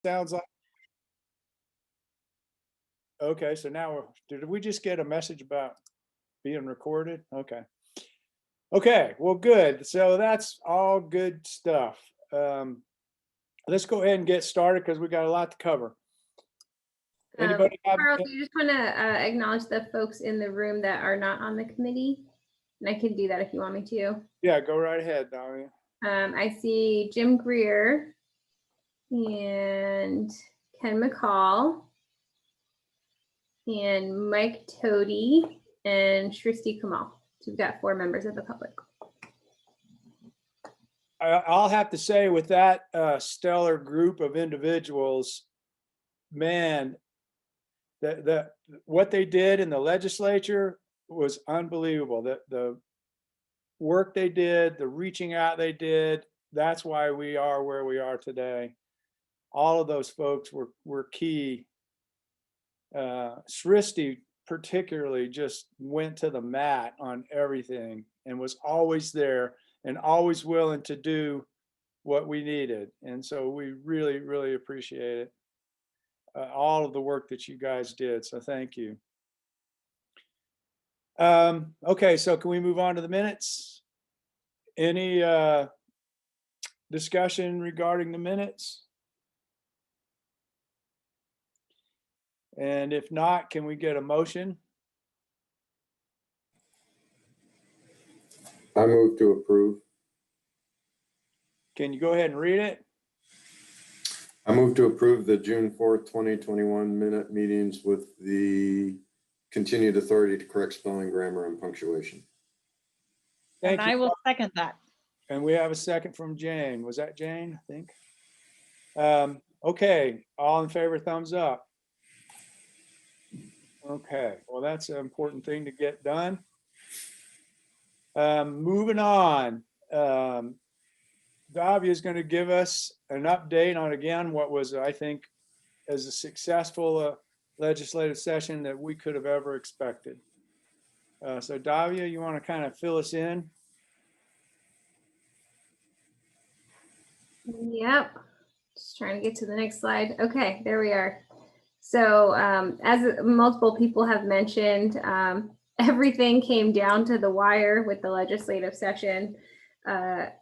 Sounds like. Okay, so now, did we just get a message about being recorded? Okay. Okay, well, good. So that's all good stuff. Let's go ahead and get started because we got a lot to cover. Anybody have? Carl, do you just want to acknowledge the folks in the room that are not on the committee? And I can do that if you want me to. Yeah, go right ahead, Dahlia. I see Jim Greer and Ken McCall and Mike Toady and Shristi Kamal. So we've got 4 members of the public. I'll have to say, with that stellar group of individuals, man, what they did in the legislature was unbelievable. The work they did, the reaching out they did, that's why we are where we are today. All of those folks were key. Shristi particularly just went to the mat on everything and was always there and always willing to do what we needed. And so we really, really appreciate it. All of the work that you guys did. So thank you. Okay, so can we move on to the minutes? Any discussion regarding the minutes? And if not, can we get a motion? I move to approve. Can you go ahead and read it? I move to approve the June 4th, 2021 minute meetings with the continued authority to correct spelling, grammar, and punctuation. Thank you. I will second that. And we have a second from Jane. Was that Jane, I think? Okay, all in favor, thumbs up. Okay, well, that's an important thing to get done. Moving on. Davia is going to give us an update on, again, what was, I think, as a successful legislative session that we could have ever expected. So Davia, you want to kind of fill us in? Yep, just trying to get to the next slide. Okay, there we are. So as multiple people have mentioned, everything came down to the wire with the legislative session.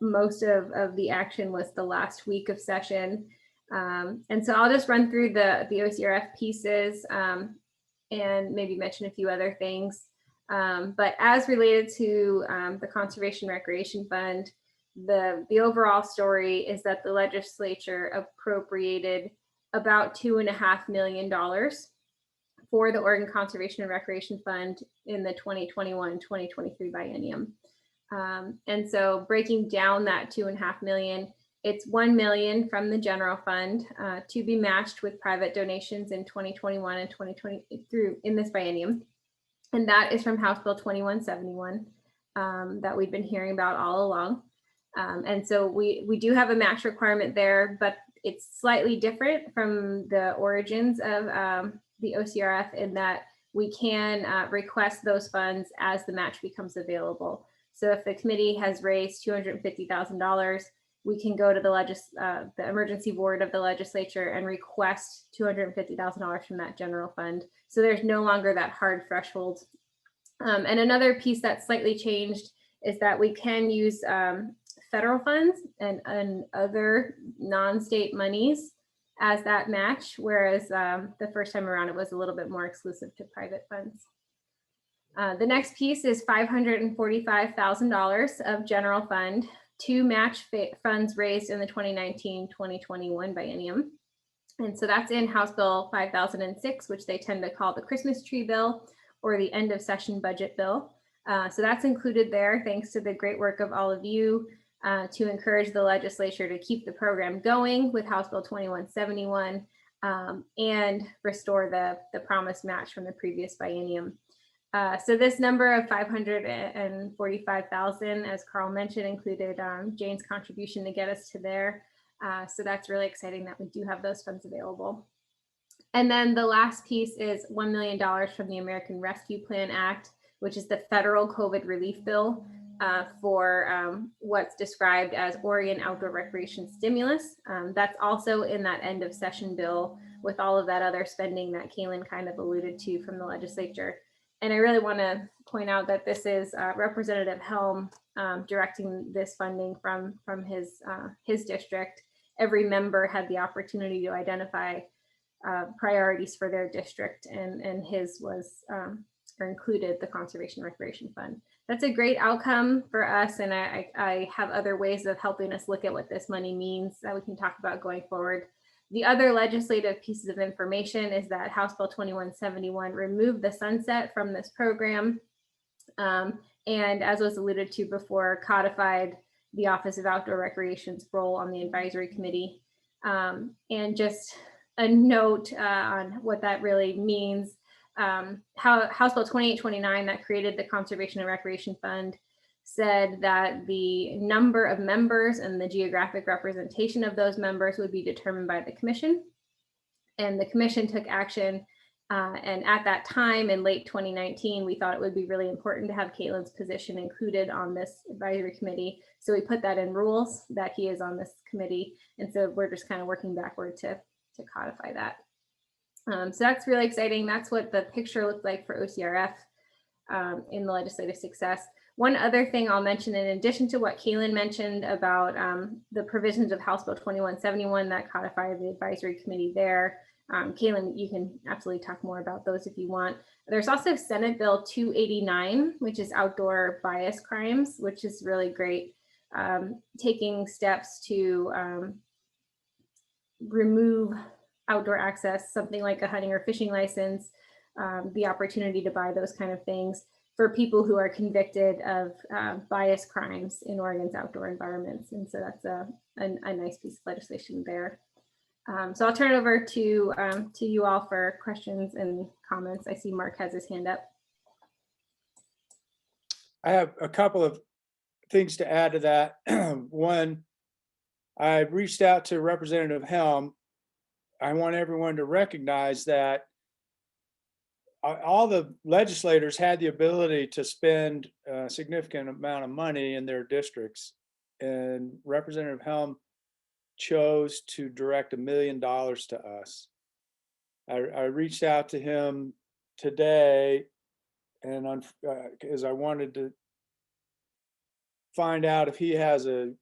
Most of the action was the last week of session. And so I'll just run through the OCRF pieces and maybe mention a few other things. But as related to the Conservation Recreation Fund, the overall story is that the legislature appropriated about $2.5 million for the Oregon Conservation and Recreation Fund in the 2021-2023 biennium. And so breaking down that $2.5 million, it's $1 million from the general fund to be matched with private donations in 2021 and 2020 through in this biennium. And that is from House Bill 2171 that we've been hearing about all along. And so we do have a match requirement there, but it's slightly different from the origins of the OCRF in that we can request those funds as the match becomes available. So if the committee has raised $250,000, we can go to the emergency board of the legislature and request $250,000 from that general fund. So there's no longer that hard threshold. And another piece that's slightly changed is that we can use federal funds and other non-state monies as that match, whereas the first time around it was a little bit more exclusive to private funds. The next piece is $545,000 of general fund to match funds raised in the 2019-2021 biennium. And so that's in House Bill 5006, which they tend to call the Christmas tree bill or the end of session budget bill. So that's included there, thanks to the great work of all of you to encourage the legislature to keep the program going with House Bill 2171 and restore the promised match from the previous biennium. So this number of 545,000, as Carl mentioned, included Jane's contribution to get us to there. So that's really exciting that we do have those funds available. And then the last piece is $1 million from the American Rescue Plan Act, which is the federal COVID relief bill for what's described as Oregon outdoor recreation stimulus. That's also in that end of session bill with all of that other spending that Kaylin kind of alluded to from the legislature. And I really want to point out that this is Representative Helm directing this funding from his district. Every member had the opportunity to identify priorities for their district, and his was or included the Conservation Recreation Fund. That's a great outcome for us, and I have other ways of helping us look at what this money means that we can talk about going forward. The other legislative pieces of information is that House Bill 2171 removed the sunset from this program, and as was alluded to before, codified the Office of Outdoor Recreation's role on the advisory committee. And just a note on what that really means. House Bill 2829 that created the Conservation and Recreation Fund said that the number of members and the geographic representation of those members would be determined by the commission. And the commission took action. And at that time in late 2019, we thought it would be really important to have Caitlin's position included on this advisory committee. So we put that in rules that he is on this committee. And so we're just kind of working backward to codify that. So that's really exciting. That's what the picture looked like for OCRF in the legislative success. One other thing I'll mention, in addition to what Kaylin mentioned about the provisions of House Bill 2171 that codify the advisory committee there, Kaylin, you can absolutely talk more about those if you want. There's also Senate Bill 289, which is outdoor bias crimes, which is really great, taking steps to remove outdoor access, something like a hunting or fishing license, the opportunity to buy those kind of things for people who are convicted of bias crimes in Oregon's outdoor environments. And so that's a nice piece of legislation there. So I'll turn it over to you all for questions and comments. I see Mark has his hand up. I have a couple of things to add to that. One, I reached out to Representative Helm. I want everyone to recognize that all the legislators had the ability to spend a significant amount of money in their districts, and Representative Helm chose to direct $1 million to us. I reached out to him today, and because I wanted to find out if he has a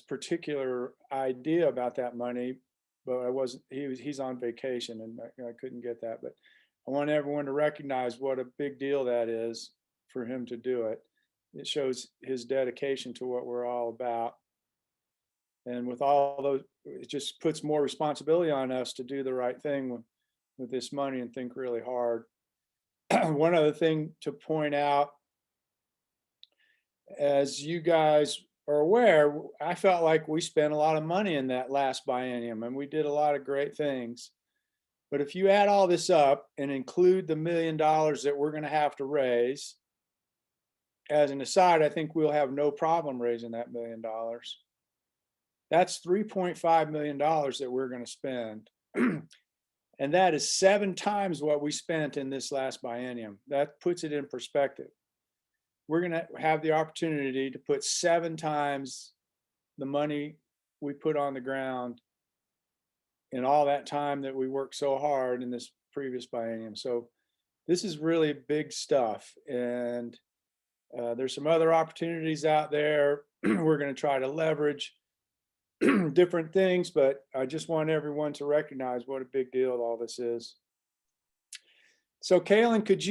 particular idea about that money, but he's on vacation and I couldn't get that. But I want everyone to recognize what a big deal that is for him to do it. It shows his dedication to what we're all about. And with all those, it just puts more responsibility on us to do the right thing with this money and think really hard. One other thing to point out, as you guys are aware, I felt like we spent a lot of money in that last biennium and we did a lot of great things. But if you add all this up and include the $1 million that we're going to have to raise, as an aside, I think we'll have no problem raising that $1 million. That's $3.5 million that we're going to spend. And that is 7 times what we spent in this last biennium. That puts it in perspective. We're going to have the opportunity to put 7 times the money we put on the ground in all that time that we worked so hard in this previous biennium. So this is really big stuff. And there's some other opportunities out there. We're going to try to leverage different things, but I just want everyone to recognize what a big deal all this is. So Kaylin, could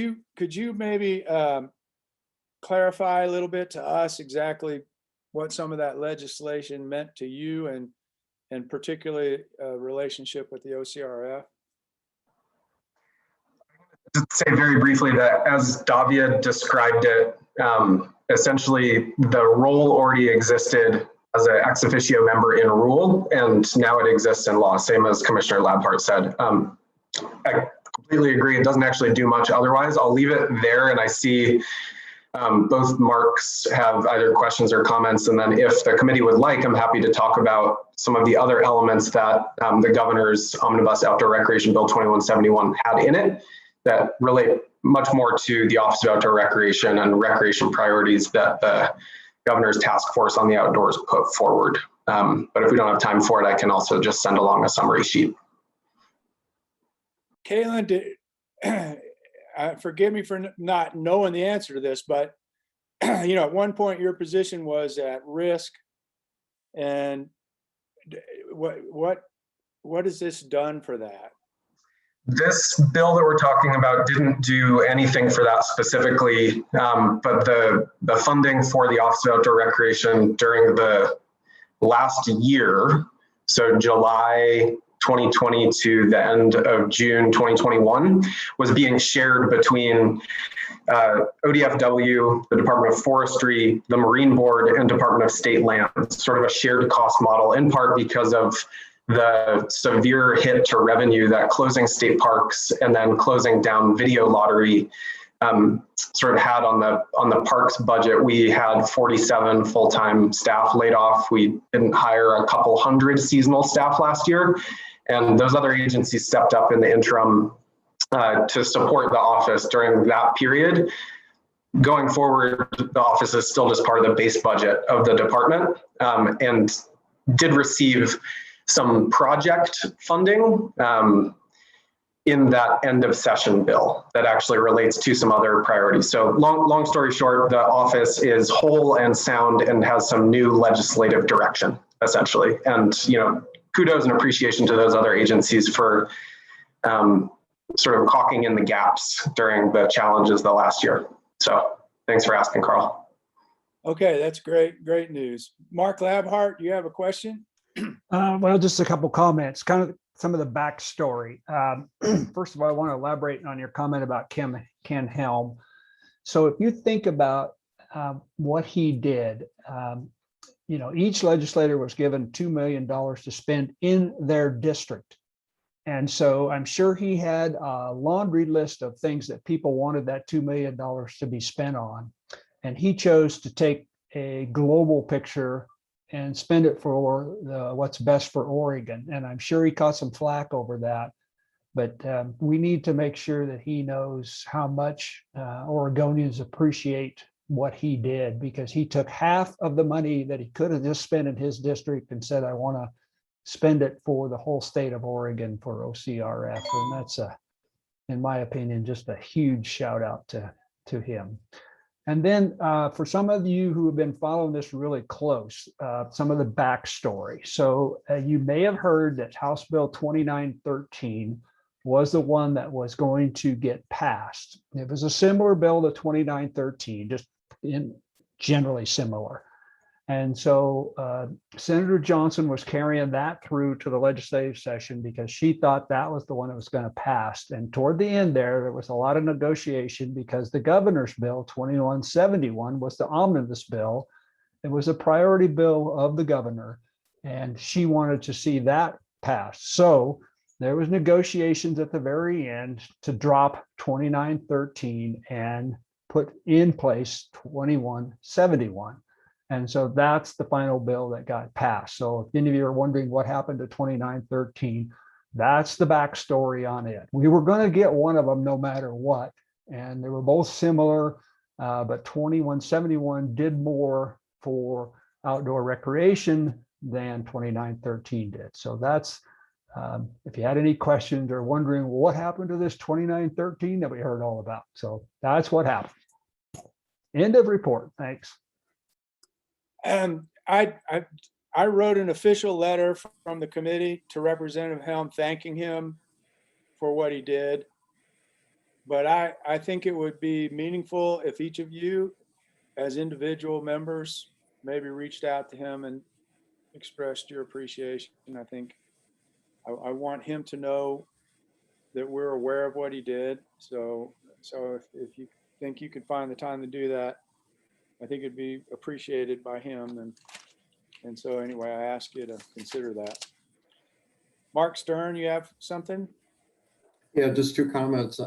you maybe clarify a little bit to us exactly what some of that legislation meant to you and particularly a relationship with the OCRF? Just say very briefly that as Davia described it, essentially the role already existed as an ex officio member in rule, and now it exists in law, same as Commissioner Labhart said. I completely agree. It doesn't actually do much otherwise. I'll leave it there, and I see both Marks have either questions or comments, and then if the committee would like, I'm happy to talk about some of the other elements that the governor's Omnibus Outdoor Recreation Bill 2171 had in it that relate much more to the Office of Outdoor Recreation and recreation priorities that the governor's task force on the outdoors put forward. But if we don't have time for it, I can also just send along a summary sheet. Caitlin, forgive me for not knowing the answer to this, but at one point your position was at risk, and what has this done for that? This bill that we're talking about didn't do anything for that specifically, but the funding for the Office of Outdoor Recreation during the last year, so July 2020 to the end of June 2021, was being shared between ODFW, the Department of Forestry, the Marine Board, and Department of State Lands, sort of a shared cost model, in part because of the severe hit to revenue that closing state parks and then closing down video lottery sort of had on the parks budget. We had 47 full-time staff laid off. We didn't hire a couple hundred seasonal staff last year, and those other agencies stepped up in the interim to support the office during that period. Going forward, the office is still just part of the base budget of the department, and did receive some project funding in that end of session bill that actually relates to some other priorities. So long story short, the office is whole and sound and has some new legislative direction, essentially. And kudos and appreciation to those other agencies for sort of caulking in the gaps during the challenges the last year. So thanks for asking, Carl. Okay, that's great news. Mark Labhart, you have a question? Well, just a couple comments, kind of some of the backstory. First of all, I want to elaborate on your comment about Ken Helm. So if you think about what he did, each legislator was given $2 million to spend in their district. And so I'm sure he had a laundry list of things that people wanted that $2 million to be spent on. And he chose to take a global picture and spend it for what's best for Oregon. And I'm sure he caught some flack over that, but we need to make sure that he knows how much Oregonians appreciate what he did, because he took half of the money that he could have just spent in his district and said, I want to spend it for the whole state of Oregon for OCRF. And that's, in my opinion, just a huge shout out to him. And then for some of you who have been following this really close, some of the backstory. So you may have heard that House Bill 2913 was the one that was going to get passed. It was a similar bill to 2913, just generally similar. And so Senator Johnson was carrying that through to the legislative session because she thought that was the one that was going to pass. And toward the end there was a lot of negotiation because the governor's bill, 2171, was the omnibus bill. It was a priority bill of the governor, and she wanted to see that passed. So there was negotiations at the very end to drop 2913 and put in place 2171. And so that's the final bill that got passed. So if any of you are wondering what happened to 2913, that's the backstory on it. We were going to get one of them no matter what, and they were both similar, but 2171 did more for outdoor recreation than 2913 did. So that's, if you had any questions or wondering, well, what happened to this 2913 that we heard all about? So that's what happened. End of report. Thanks. I wrote an official letter from the committee to Representative Helm thanking him for what he did. But I think it would be meaningful if each of you as individual members maybe reached out to him and expressed your appreciation. I think I want him to know that we're aware of what he did. So if you think you could find the time to do that, I think it'd be appreciated by him. And so anyway, I ask you to consider that. Mark Stern, you have something? Yeah, just two comments.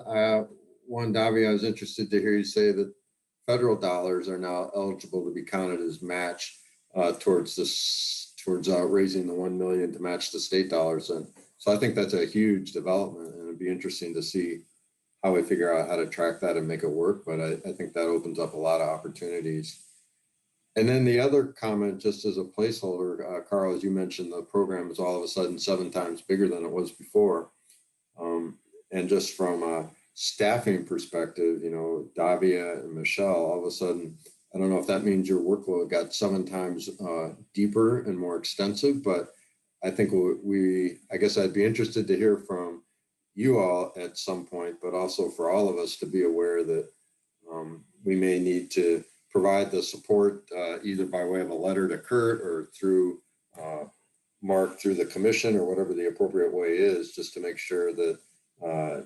One, Davia, I was interested to hear you say that federal dollars are now eligible to be counted as match towards raising the 1 million to match the state dollars. And so I think that's a huge development, and it'd be interesting to see how we figure out how to track that and make it work. But I think that opens up a lot of opportunities. And then the other comment, just as a placeholder, Carl, as you mentioned, the program is all of a sudden 7 times bigger than it was before. And just from a staffing perspective, you know, Davia and Michelle, all of a sudden, I don't know if that means your workload got 7 times deeper and more extensive, but I think I guess I'd be interested to hear from you all at some point, but also for all of us to be aware that we may need to provide the support either by way of a letter to Kurt or through Mark through the commission or whatever the appropriate way is, just to make sure that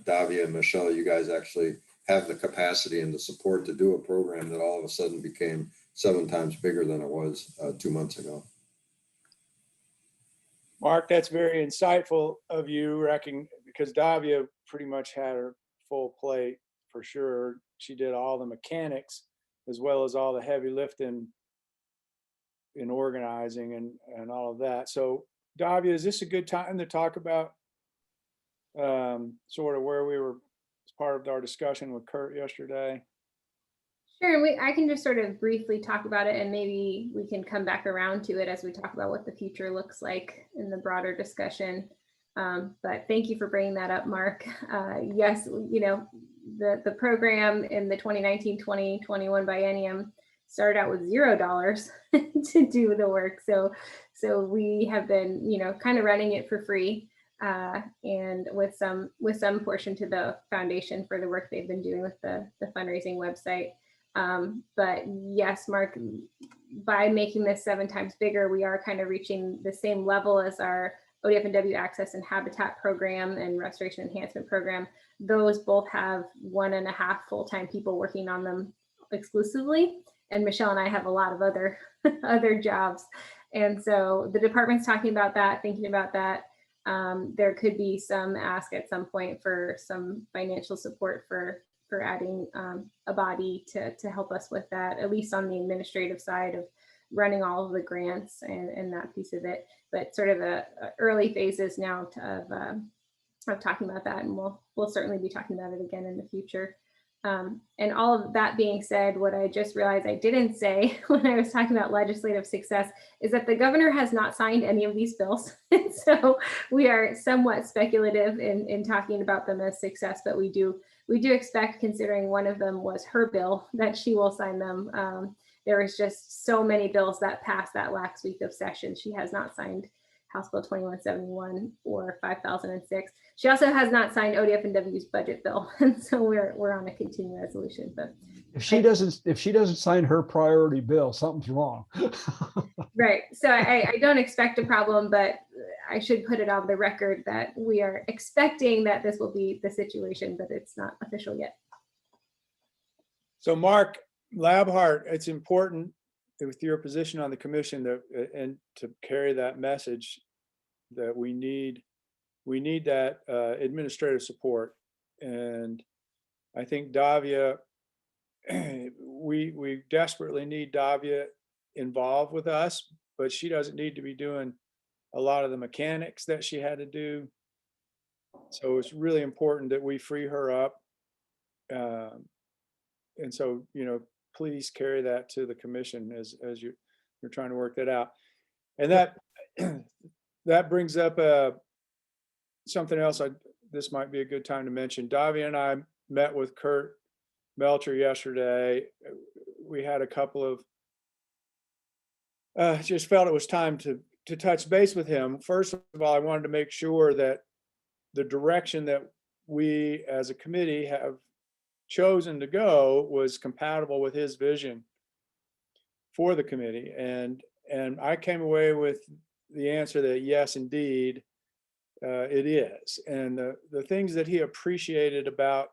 Davia and Michelle, you guys actually have the capacity and the support to do a program that all of a sudden became 7 times bigger than it was 2 months ago. Mark, that's very insightful of you, because Davia pretty much had her full plate for sure. She did all the mechanics as well as all the heavy lifting in organizing and all of that. So Davia, is this a good time to talk about sort of where we were as part of our discussion with Kurt yesterday? Sure, and I can just sort of briefly talk about it, and maybe we can come back around to it as we talk about what the future looks like in the broader discussion. But thank you for bringing that up, Mark. Yes, you know, the program in the 2019-2021 biennium started out with $0 to do the work. So we have been, you know, kind of running it for free, and with some portion to the foundation for the work they've been doing with the fundraising website. But yes, Mark, by making this 7 times bigger, we are kind of reaching the same level as our ODF&W Access and Habitat program and Restoration Enhancement program. Those both have 1.5 full-time people working on them exclusively. And Michelle and I have a lot of other jobs. And so the department's talking about that, thinking about that. There could be some ask at some point for some financial support for adding a body to help us with that, at least on the administrative side of running all of the grants and that piece of it. But sort of a early phases now of talking about that, and we'll certainly be talking about it again in the future. And all of that being said, what I just realized I didn't say when I was talking about legislative success is that the governor has not signed any of these bills. So we are somewhat speculative in talking about them as success, but we do expect, considering one of them was her bill, that she will sign them. There was just so many bills that passed that last week of session. She has not signed House Bill 2171 or 5006. She also has not signed ODF&W's budget bill, and so we're on a continuing resolution. But if she doesn't sign her priority bill, something's wrong. Right. So I don't expect a problem, but I should put it on the record that we are expecting that this will be the situation, but it's not official yet. So Mark Labhart, it's important with your position on the commission and to carry that message that we need that administrative support. And I think Davia, we desperately need Davia involved with us, but she doesn't need to be doing a lot of the mechanics that she had to do. So it's really important that we free her up. And so, you know, please carry that to the commission as you're trying to work that out. And that brings up something else. This might be a good time to mention. Davia and I met with Kurt Melcher yesterday. We had a couple of just felt it was time to touch base with him. First of all, I wanted to make sure that the direction that we as a committee have chosen to go was compatible with his vision for the committee. And I came away with the answer that yes, indeed, it is. And the things that he appreciated about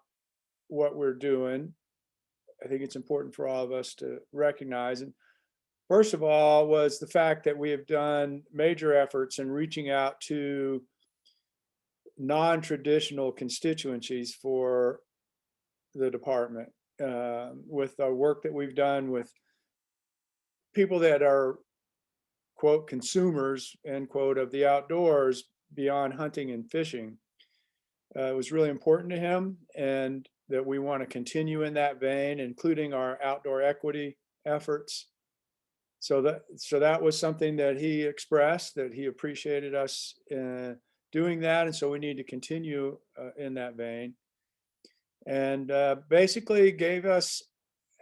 what we're doing, I think it's important for all of us to recognize. And first of all was the fact that we have done major efforts in reaching out to non-traditional constituencies for the department, with the work that we've done with people that are, quote, consumers, end quote, of the outdoors beyond hunting and fishing. It was really important to him. And that we want to continue in that vein, including our outdoor equity efforts. So that was something that he expressed, that he appreciated us doing that. And so we need to continue in that vein. And basically gave us,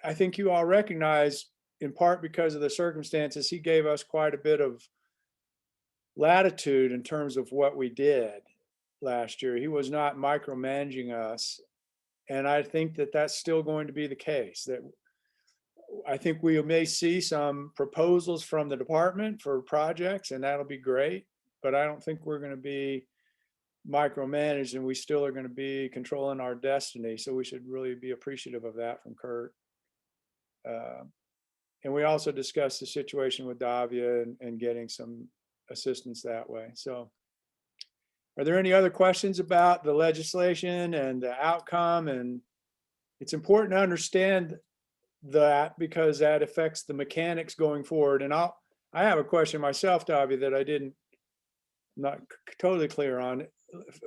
I think you all recognize, in part because of the circumstances, he gave us quite a bit of latitude in terms of what we did last year. He was not micromanaging us. And I think that that's still going to be the case, that I think we may see some proposals from the department for projects, and that'll be great, but I don't think we're going to be micromanaged, and we still are going to be controlling our destiny. So we should really be appreciative of that from Kurt. And we also discussed the situation with Davia and getting some assistance that way. So are there any other questions about the legislation and the outcome? And it's important to understand that, because that affects the mechanics going forward. And I have a question myself, Davia, that I'm not totally clear on.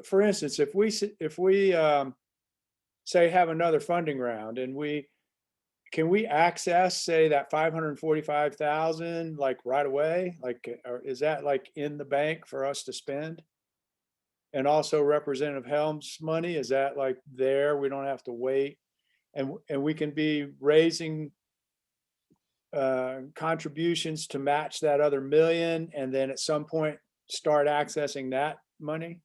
For instance, if we say have another funding round, and can we access, say, that 545,000 like right away? Like, or is that like in the bank for us to spend? And also Representative Helms' money, is that like there? We don't have to wait, and we can be raising contributions to match that other million, and then at some point start accessing that money?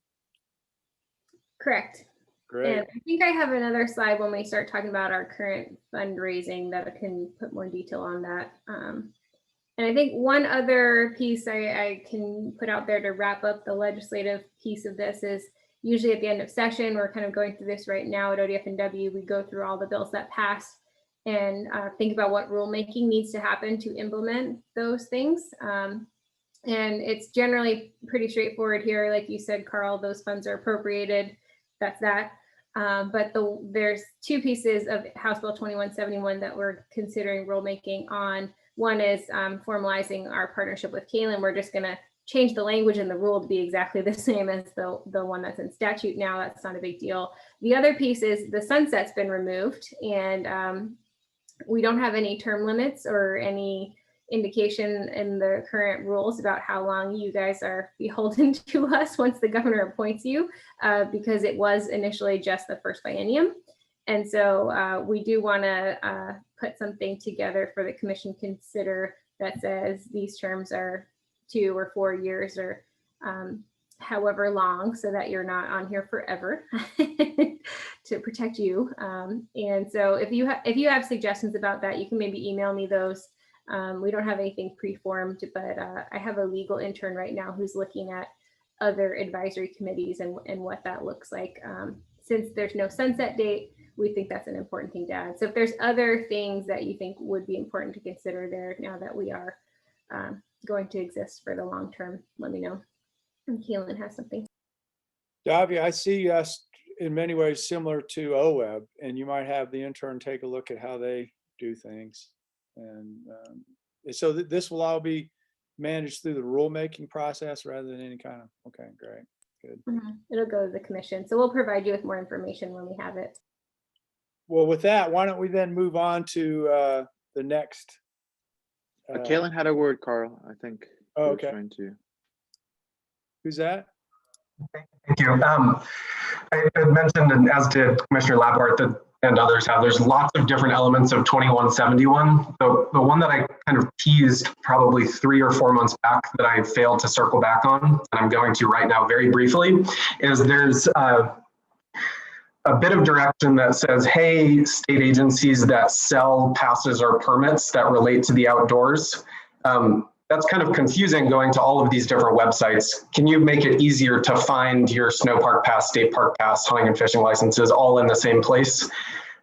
Correct. Great. And I think I have another slide when we start talking about our current fundraising that I can put more detail on that. And I think one other piece I can put out there to wrap up the legislative piece of this is, usually at the end of session, we're kind of going through this right now at ODF&W, we go through all the bills that passed and think about what rulemaking needs to happen to implement those things. And it's generally pretty straightforward here. Like you said, Carl, those funds are appropriated. That's that. But there's two pieces of House Bill 2171 that we're considering rulemaking on. One is formalizing our partnership with Kalen. We're just going to change the language in the rule to be exactly the same as the one that's in statute now. That's not a big deal. The other piece is the sunset's been removed, and we don't have any term limits or any indication in the current rules about how long you guys are beholden to us once the governor appoints you, because it was initially just the first biennium. And so we do want to put something together for the commission to consider that says these terms are 2 or 4 years or however long, so that you're not on here forever to protect you. And so if you have suggestions about that, you can maybe email me those. We don't have anything pre-formed, but I have a legal intern right now who's looking at other advisory committees and what that looks like. Since there's no sunset date, we think that's an important thing to add. So if there's other things that you think would be important to consider there now that we are going to exist for the long term, let me know. And Keelan has something. Davia, I see us in many ways similar to OWEB, and you might have the intern take a look at how they do things. And so this will all be managed through the rulemaking process rather than any kind of, okay, great, good. It'll go to the commission. So we'll provide you with more information when we have it. Well, with that, why don't we then move on to the next. Kaylin had a word, Carl, I think. Oh, he was okay. trying to. Who's that? Thank you. I had mentioned, and as did Commissioner Labart and others have, there's lots of different elements of 2171. The one that I kind of teased probably 3 or 4 months back that I failed to circle back on, and I'm going to right now very briefly, is there's a bit of direction that says, hey, state agencies that sell passes or permits that relate to the outdoors, that's kind of confusing going to all of these different websites. Can you make it easier to find your snow park pass, state park pass, hunting and fishing licenses all in the same place?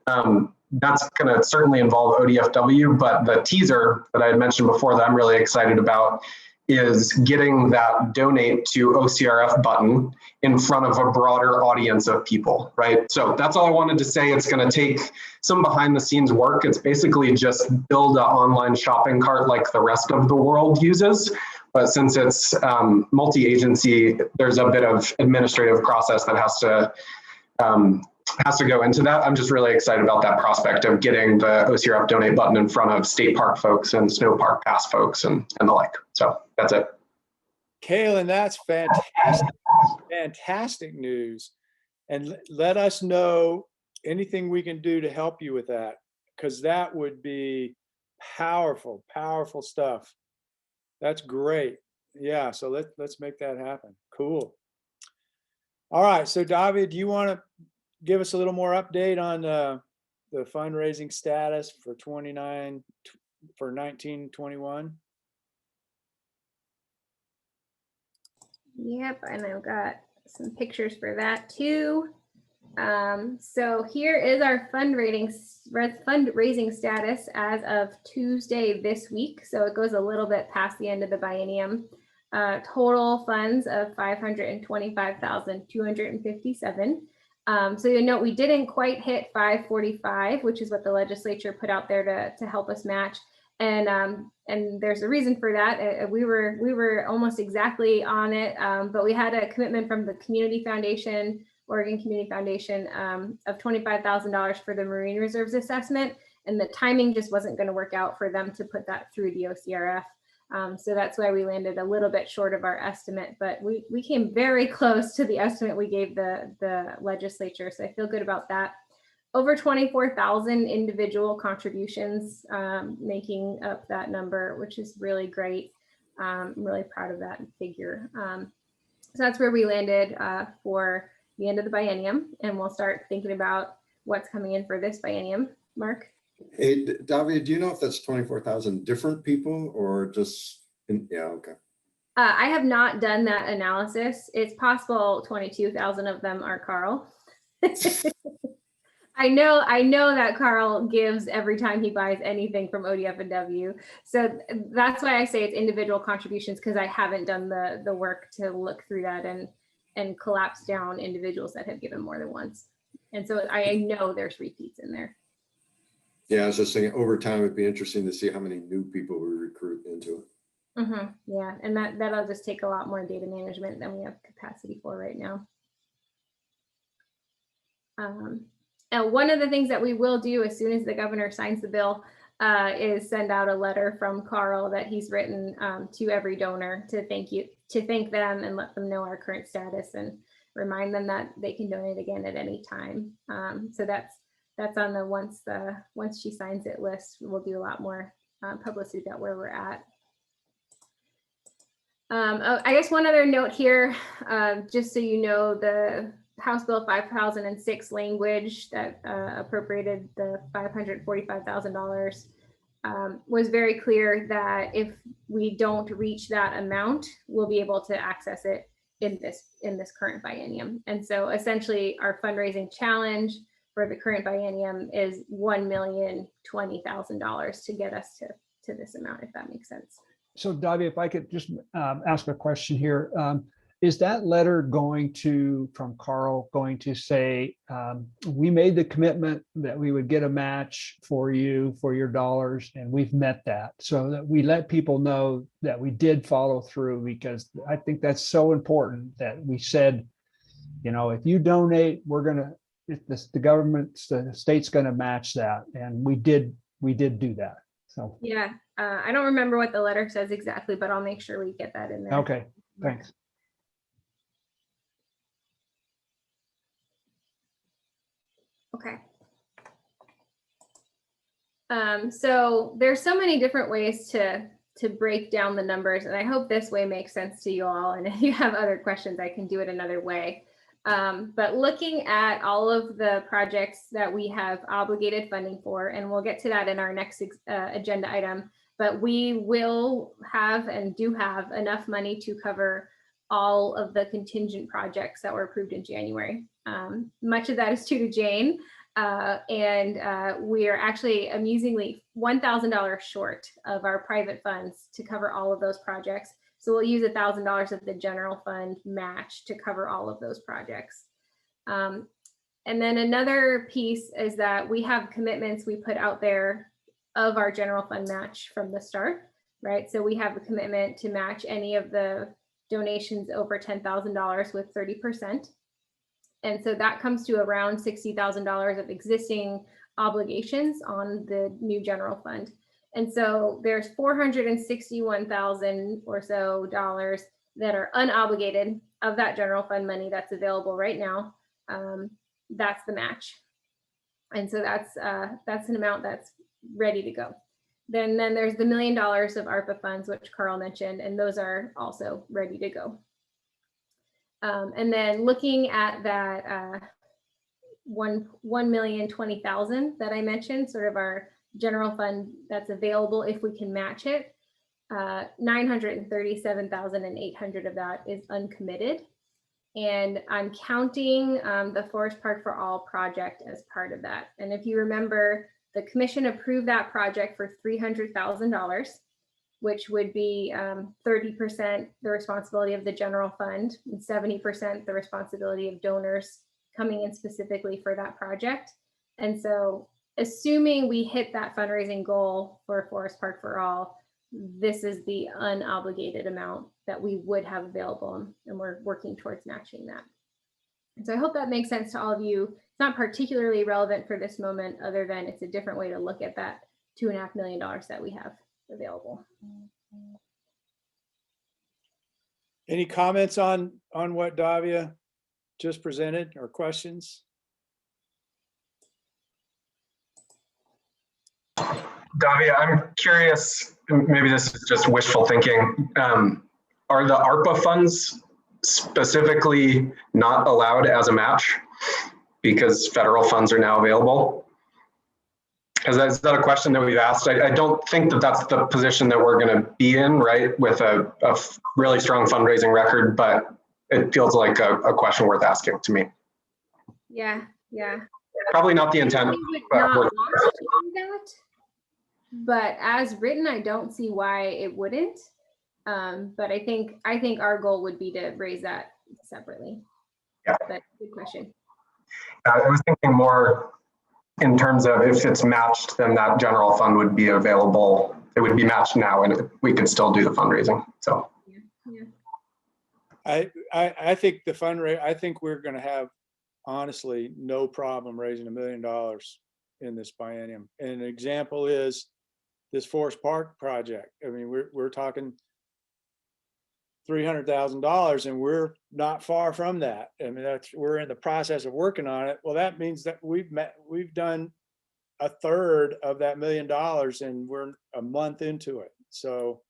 That's going to certainly involve ODFW, but the teaser that I had mentioned before that I'm really excited about is getting that donate to OCRF button in front of a broader audience of people, right? So that's all I wanted to say. It's going to take some behind the scenes work. It's basically just build an online shopping cart like the rest of the world uses. But since it's multi-agency, there's a bit of administrative process that has to has to go into that. I'm just really excited about that prospect of getting the OCRF donate button in front of state park folks and snow park pass folks and the like. So that's it. Kaylin, that's fantastic, fantastic news. And let us know anything we can do to help you with that, because that would be powerful, powerful stuff. That's great. Yeah, so let's make that happen. Cool. All right, so David, do you want to give us a little more update on the fundraising status for 1921? Yep, and I've got some pictures for that too. So here is our fundraising status as of Tuesday this week. So it goes a little bit past the end of the biennium. Total funds of 525,257. So you note we didn't quite hit 545, which is what the legislature put out there to help us match. And there's a reason for that. We were almost exactly on it, but we had a commitment from the Community Foundation, Oregon Community Foundation, of $25,000 for the Marine Reserves assessment, and the timing just wasn't going to work out for them to put that through the OCRF. So that's why we landed a little bit short of our estimate, but we came very close to the estimate we gave the legislature. So I feel good about that. Over 24,000 individual contributions, making up that number, which is really great. I'm really proud of that figure. So that's where we landed for the end of the biennium, and we'll start thinking about what's coming in for this biennium. Mark? Hey, Davia, do you know if that's 24,000 different people or just, yeah, okay. I have not done that analysis. It's possible 22,000 of them are Carl. I know that Carl gives every time he buys anything from ODF&W. So that's why I say it's individual contributions, because I haven't done the work to look through that and collapse down individuals that have given more than once. And so I know there's repeats in there. Yeah, I was just thinking over time, it'd be interesting to see how many new people we recruit into it. Mm-hmm. Yeah, and that'll just take a lot more data management than we have capacity for right now. And one of the things that we will do as soon as the governor signs the bill is send out a letter from Carl that he's written to every donor to thank them and let them know our current status and remind them that they can donate again at any time. So that's on the once she signs it list. We'll do a lot more publicity about where we're at. I guess one other note here, just so you know, the House Bill 5006 language that appropriated the $545,000 was very clear that if we don't reach that amount, we'll be able to access it in this current biennium. And so essentially our fundraising challenge for the current biennium is $1,020,000 to get us to this amount, if that makes sense. So Davia, if I could just ask a question here. Is that letter from Carl going to say, we made the commitment that we would get a match for you for your dollars, and we've met that, so that we let people know that we did follow through? Because I think that's so important that we said, if you donate, the state's going to match that, and we did do that. So yeah, I don't remember what the letter says exactly, but I'll make sure we get that in there. Okay, thanks. Okay. So there's so many different ways to break down the numbers, and I hope this way makes sense to you all. And if you have other questions, I can do it another way. But looking at all of the projects that we have obligated funding for, and we'll get to that in our next agenda item, but we will have and do have enough money to cover all of the contingent projects that were approved in January. Much of that is due to Jane, and we are actually amusingly $1,000 short of our private funds to cover all of those projects. So we'll use $1,000 of the general fund match to cover all of those projects. And then another piece is that we have commitments we put out there of our general fund match from the start, right? So we have a commitment to match any of the donations over $10,000 with 30%. And so that comes to around $60,000 of existing obligations on the new general fund. And so there's 461,000 or so dollars that are unobligated of that general fund money that's available right now. That's the match. And so that's an amount that's ready to go. Then there's the $1 million of ARPA funds, which Carl mentioned, and those are also ready to go. And then looking at that 1,020,000 that I mentioned, sort of our general fund that's available if we can match it, 937,800 of that is uncommitted. And I'm counting the Forest Park for All project as part of that. And if you remember, the commission approved that project for $300,000, which would be 30% the responsibility of the general fund and 70% the responsibility of donors coming in specifically for that project. And so assuming we hit that fundraising goal for Forest Park for All, this is the unobligated amount that we would have available, and we're working towards matching that. And so I hope that makes sense to all of you. It's not particularly relevant for this moment, other than it's a different way to look at that $2.5 million that we have available. Any comments on what Davia just presented, or questions? Davia, I'm curious, maybe this is just wishful thinking. Are the ARPA funds specifically not allowed as a match because federal funds are now available? Is that a question that we've asked? I don't think that that's the position that we're going to be in, right, with a really strong fundraising record, but it feels like a question worth asking to me. Yeah. Probably not the intent. We would not want to do that, but as written, I don't see why it wouldn't. But I think our goal would be to raise that separately. Yeah. But good question. I was thinking more in terms of if it's matched, then that general fund would be available. It would be matched now, and we could still do the fundraising. So. Yeah. I think the fundraiser. I think we're going to have, honestly, no problem raising $1 million in this biennium. And an example is this Forest Park project. I mean, we're talking $300,000, and we're not far from that. I mean, we're in the process of working on it. Well, that means that we've done a third of that $1 million, and we're a month into it. So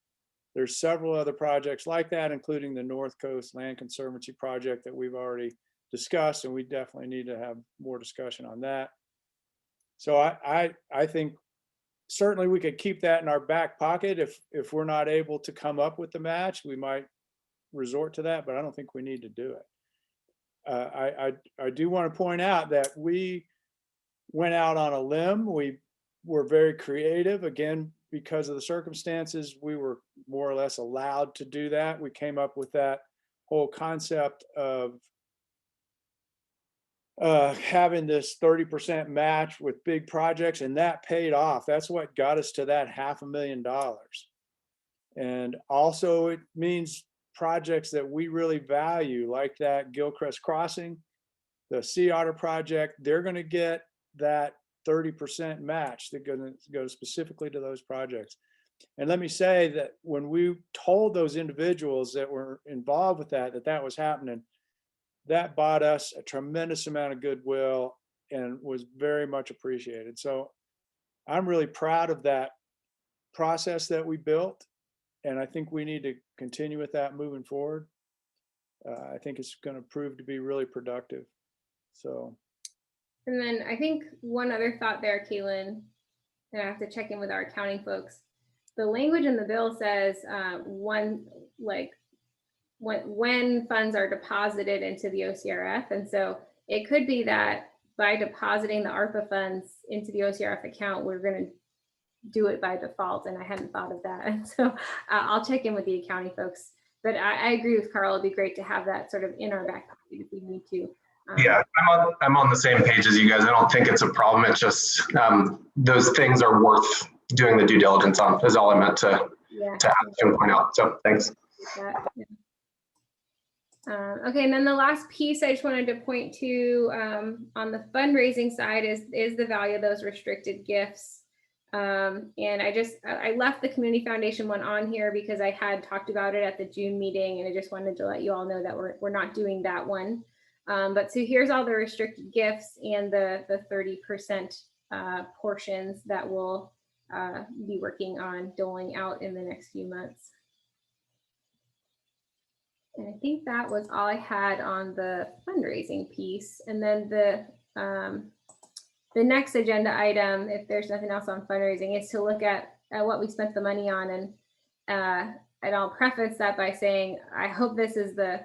there's several other projects like that, including the North Coast Land Conservancy project that we've already discussed, and we definitely need to have more discussion on that. So I think certainly we could keep that in our back pocket. If we're not able to come up with the match, we might resort to that, but I don't think we need to do it. I do want to point out that we went out on a limb. We were very creative, again, because of the circumstances. We were more or less allowed to do that. We came up with that whole concept of having this 30% match with big projects, and that paid off. That's what got us to that $500,000. And also it means projects that we really value, like that Gilchrist Crossing, the Sea Otter project, they're going to get that 30% match that going to go specifically to those projects. And let me say that when we told those individuals that were involved with that was happening, that bought us a tremendous amount of goodwill and was very much appreciated. So I'm really proud of that process that we built. And I think we need to continue with that moving forward. I think it's going to prove to be really productive. So. And then I think one other thought there, Kaylin, and I have to check in with our accounting folks. The language in the bill says when funds are deposited into the OCRF. And so it could be that by depositing the ARPA funds into the OCRF account, we're going to do it by default. And I hadn't thought of that. And so I'll check in with the accounting folks. But I agree with Carl. It'd be great to have that sort of in our back pocket if we need to. Yeah, I'm on the same page as you guys. I don't think it's a problem. It's just those things are worth doing the due diligence on, is all I meant to ask and point out. So thanks. Yeah. Okay, and then the last piece I just wanted to point to on the fundraising side is the value of those restricted gifts. And I left the Community Foundation one on here because I had talked about it at the June meeting, and I just wanted to let you all know that we're not doing that one. But so here's all the restricted gifts and the 30% portions that we'll be working on doling out in the next few months. And I think that was all I had on the fundraising piece. And then the next agenda item, if there's nothing else on fundraising, is to look at what we spent the money on. And I'll preface that by saying, I hope this is the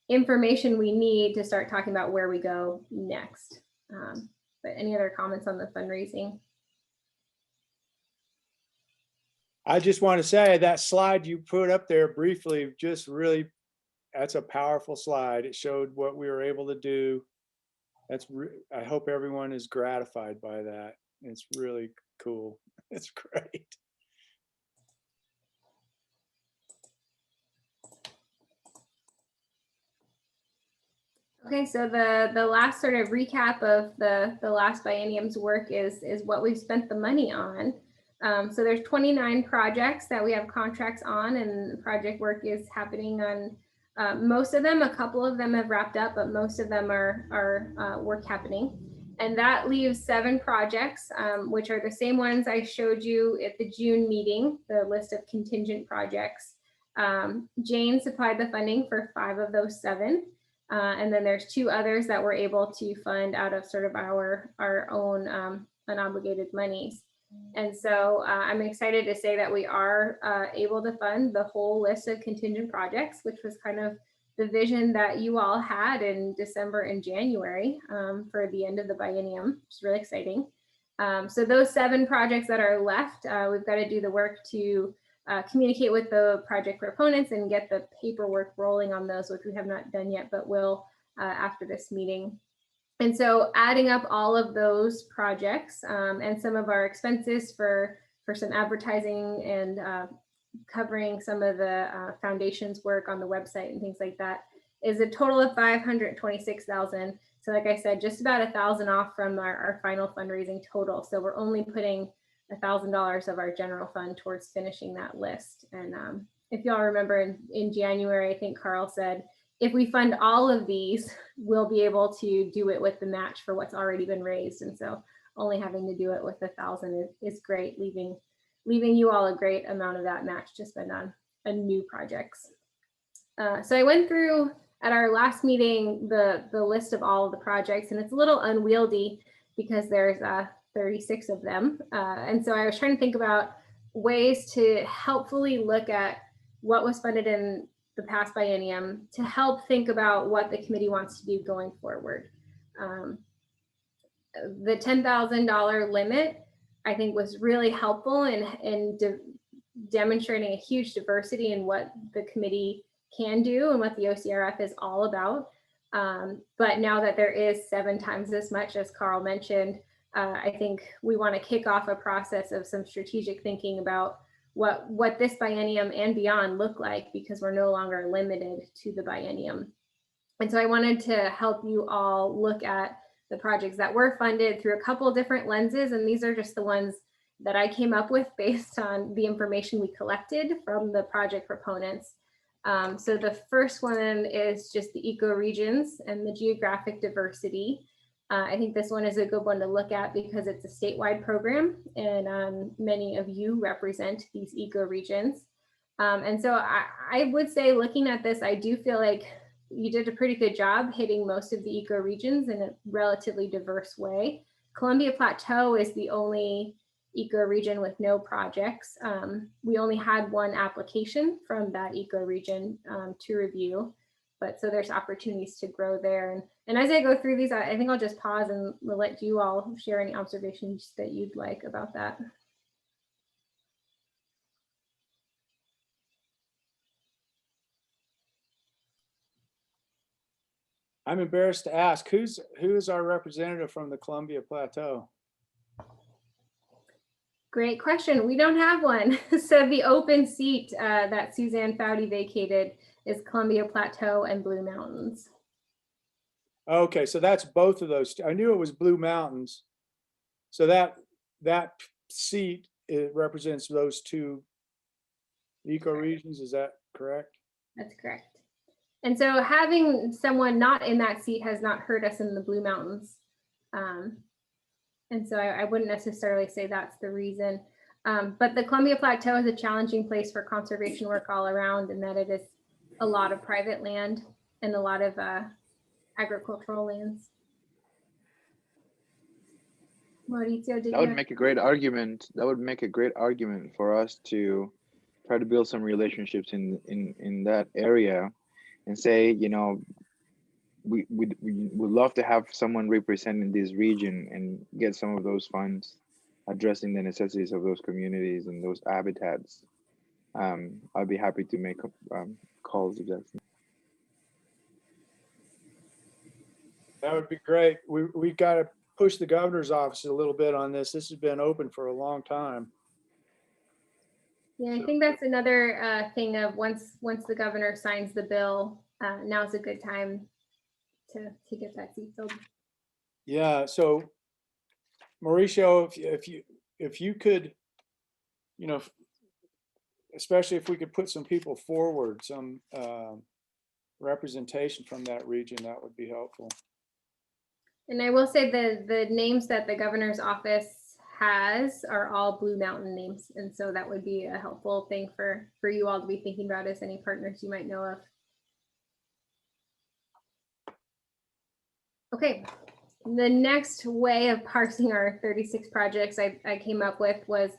information we need to start talking about where we go next. But any other comments on the fundraising? I just want to say that slide you put up there briefly, just really, that's a powerful slide. It showed what we were able to do. I hope everyone is gratified by that. It's really cool. It's great. Okay, so the last sort of recap of the last biennium's work is what we've spent the money on. So there's 29 projects that we have contracts on, and project work is happening on most of them. A couple of them have wrapped up, but most of them are work happening. And that leaves 7 projects, which are the same ones I showed you at the June meeting, the list of contingent projects. Jane supplied the funding for 5 of those 7. And then there's 2 others that we're able to fund out of sort of our own unobligated monies. And so I'm excited to say that we are able to fund the whole list of contingent projects, which was kind of the vision that you all had in December and January for the end of the biennium, which is really exciting. So those 7 projects that are left, we've got to do the work to communicate with the project proponents and get the paperwork rolling on those, which we have not done yet, but will after this meeting. And so adding up all of those projects and some of our expenses for some advertising and covering some of the foundation's work on the website and things like that is a total of $526,000. So like I said, just about $1,000 off from our final fundraising total. So we're only putting $1,000 of our general fund towards finishing that list. And if y'all remember in January, I think Carl said, if we fund all of these, we'll be able to do it with the match for what's already been raised. And so only having to do it with 1,000 is great, leaving you all a great amount of that match to spend on new projects. So I went through at our last meeting the list of all of the projects, and it's a little unwieldy because there's 36 of them. And so I was trying to think about ways to helpfully look at what was funded in the past biennium to help think about what the committee wants to do going forward. The $10,000 limit, I think, was really helpful in demonstrating a huge diversity in what the committee can do and what the OCRF is all about. But now that there is 7 times as much, as Carl mentioned, I think we want to kick off a process of some strategic thinking about what this biennium and beyond look like, because we're no longer limited to the biennium. And so I wanted to help you all look at the projects that were funded through a couple of different lenses. And these are just the ones that I came up with based on the information we collected from the project proponents. So the first one is just the ecoregions and the geographic diversity. I think this one is a good one to look at because it's a statewide program, and many of you represent these ecoregions. And so I would say, looking at this, I do feel like you did a pretty good job hitting most of the ecoregions in a relatively diverse way. Columbia Plateau is the only ecoregion with no projects. We only had 1 application from that ecoregion to review. But so there's opportunities to grow there. And as I go through these, I think I'll just pause and we'll let you all share any observations that you'd like about that. I'm embarrassed to ask, who's our representative from the Columbia Plateau? Great question. We don't have one. So the open seat that Suzanne Foudy vacated is Columbia Plateau and Blue Mountains. Okay, so that's both of those. I knew it was Blue Mountains. So that seat, it represents those two ecoregions, is that correct? That's correct. And so having someone not in that seat has not hurt us in the Blue Mountains. And so I wouldn't necessarily say that's the reason. But the Columbia Plateau is a challenging place for conservation work all around, in that it is a lot of private land and a lot of agricultural lands. Mauricio, did That would you? make a great argument. That would make a great argument for us to try to build some relationships in that area, and say, you know, we would love to have someone representing this region and get some of those funds addressing the necessities of those communities and those habitats. I'd be happy to make calls if that's. That would be great. We've got to push the governor's office a little bit on this. This has been open for a long time. Yeah, I think that's another thing of once the governor signs the bill, now's a good time to get that seat filled. Yeah, so Mauricio, if you could, you know, especially if we could put some people forward, some representation from that region, that would be helpful. And I will say the names that the governor's office has are all Blue Mountain names. And so that would be a helpful thing for you all to be thinking about as any partners you might know of. Okay, the next way of parsing our 36 projects I came up with was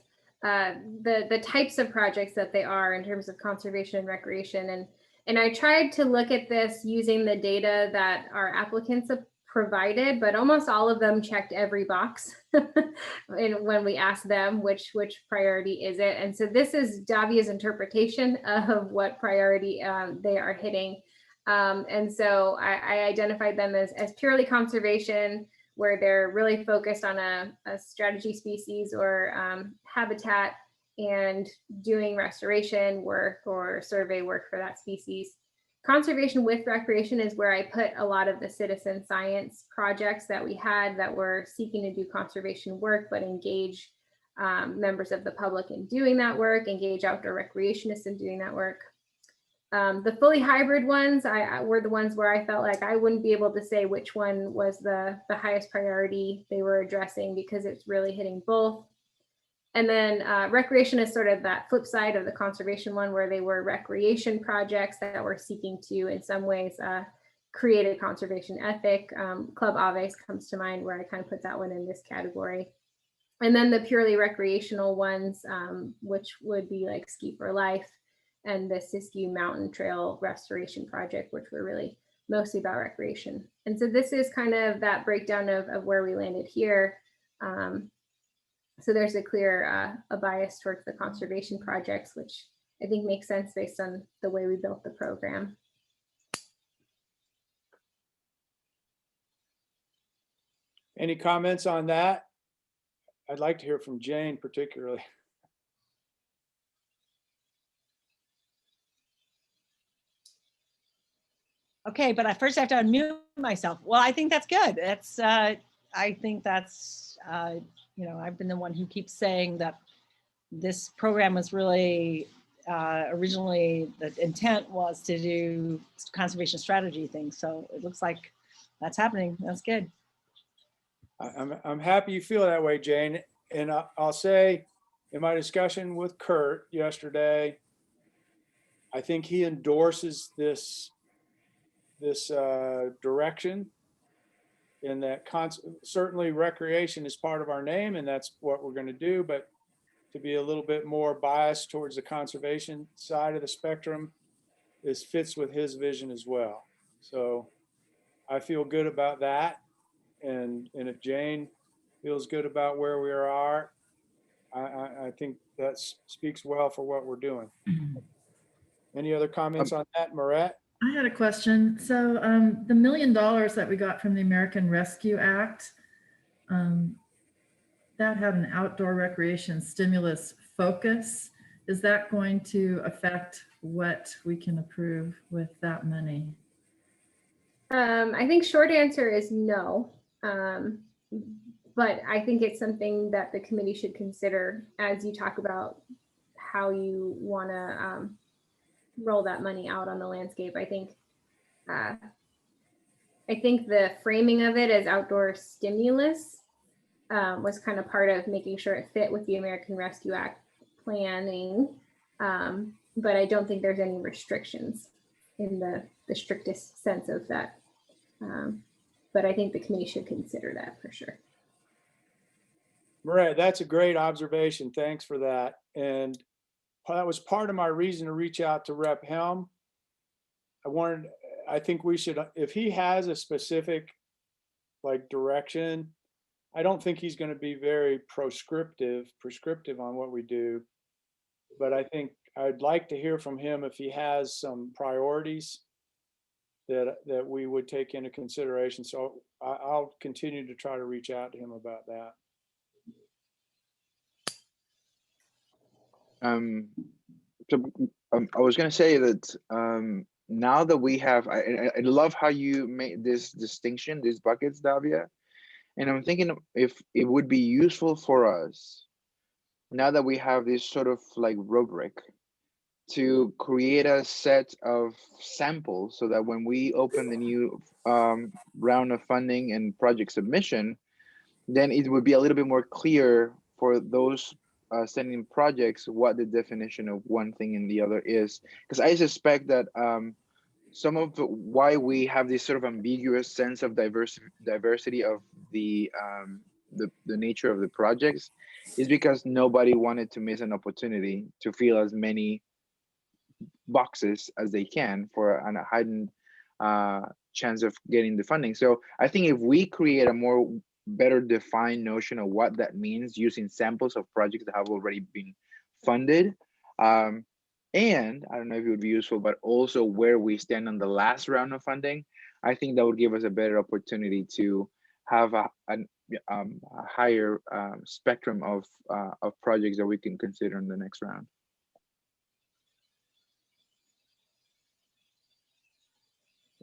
the types of projects that they are in terms of conservation and recreation. And I tried to look at this using the data that our applicants have provided, but almost all of them checked every box when we asked them which priority is it. And so this is Davia's interpretation of what priority they are hitting. And so I identified them as purely conservation, where they're really focused on a strategy species or habitat and doing restoration work or survey work for that species. Conservation with recreation is where I put a lot of the citizen science projects that we had that were seeking to do conservation work, but engage members of the public in doing that work, engage outdoor recreationists in doing that work. The fully hybrid ones were the ones where I felt like I wouldn't be able to say which one was the highest priority they were addressing, because it's really hitting both. And then recreation is sort of that flip side of the conservation one, where they were recreation projects that were seeking to, in some ways, create a conservation ethic. Club Aves comes to mind, where I kind of put that one in this category. And then the purely recreational ones, which would be like Ski for Life and the Siskiyou Mountain Trail Restoration Project, which were really mostly about recreation. And so this is kind of that breakdown of where we landed here. So there's a clear a bias towards the conservation projects, which I think makes sense based on the way we built the program. Any comments on that? I'd like to hear from Jane particularly. Okay, but I first have to unmute myself. Well, I think that's good. That's I think that's you know, I've been the one who keeps saying that this program was really originally the intent was to do conservation strategy things. So it looks like that's happening. That's good. I'm happy you feel that way, Jane. And I'll say, in my discussion with Kurt yesterday, I think he endorses this direction, in that certainly recreation is part of our name and that's what we're going to do, but to be a little bit more biased towards the conservation side of the spectrum, this fits with his vision as well. So I feel good about that. And if Jane feels good about where we are, I think that speaks well for what we're doing. Any other comments on that, Marette? I had a question. So the $1 million that we got from the American Rescue Act, that had an outdoor recreation stimulus focus. Is that going to affect what we can approve with that money? I think short answer is no. But I think it's something that the committee should consider as you talk about how you want to roll that money out on the landscape. I think the framing of it as outdoor stimulus was kind of part of making sure it fit with the American Rescue Act planning. But I don't think there's any restrictions in the strictest sense of that. But I think the committee should consider that for sure. Right, that's a great observation. Thanks for that. And that was part of my reason to reach out to Rep. Helm. I think we should, if he has a specific like direction, I don't think he's going to be very prescriptive on what we do. But I think I'd like to hear from him if he has some priorities that we would take into consideration. So I'll continue to try to reach out to him about that. I was going to say that now that we have, I love how you made this distinction, these buckets, Davia. And I'm thinking if it would be useful for us, now that we have this sort of like rubric, to create a set of samples so that when we open the new round of funding and project submission, then it would be a little bit more clear for those sending projects what the definition of one thing and the other is. Because I suspect that some of why we have this sort of ambiguous sense of diversity of the nature of the projects is because nobody wanted to miss an opportunity to fill as many boxes as they can for a heightened chance of getting the funding. So I think if we create a more better defined notion of what that means using samples of projects that have already been funded, and I don't know if it would be useful, but also where we stand on the last round of funding, I think that would give us a better opportunity to have a higher spectrum of projects that we can consider in the next round.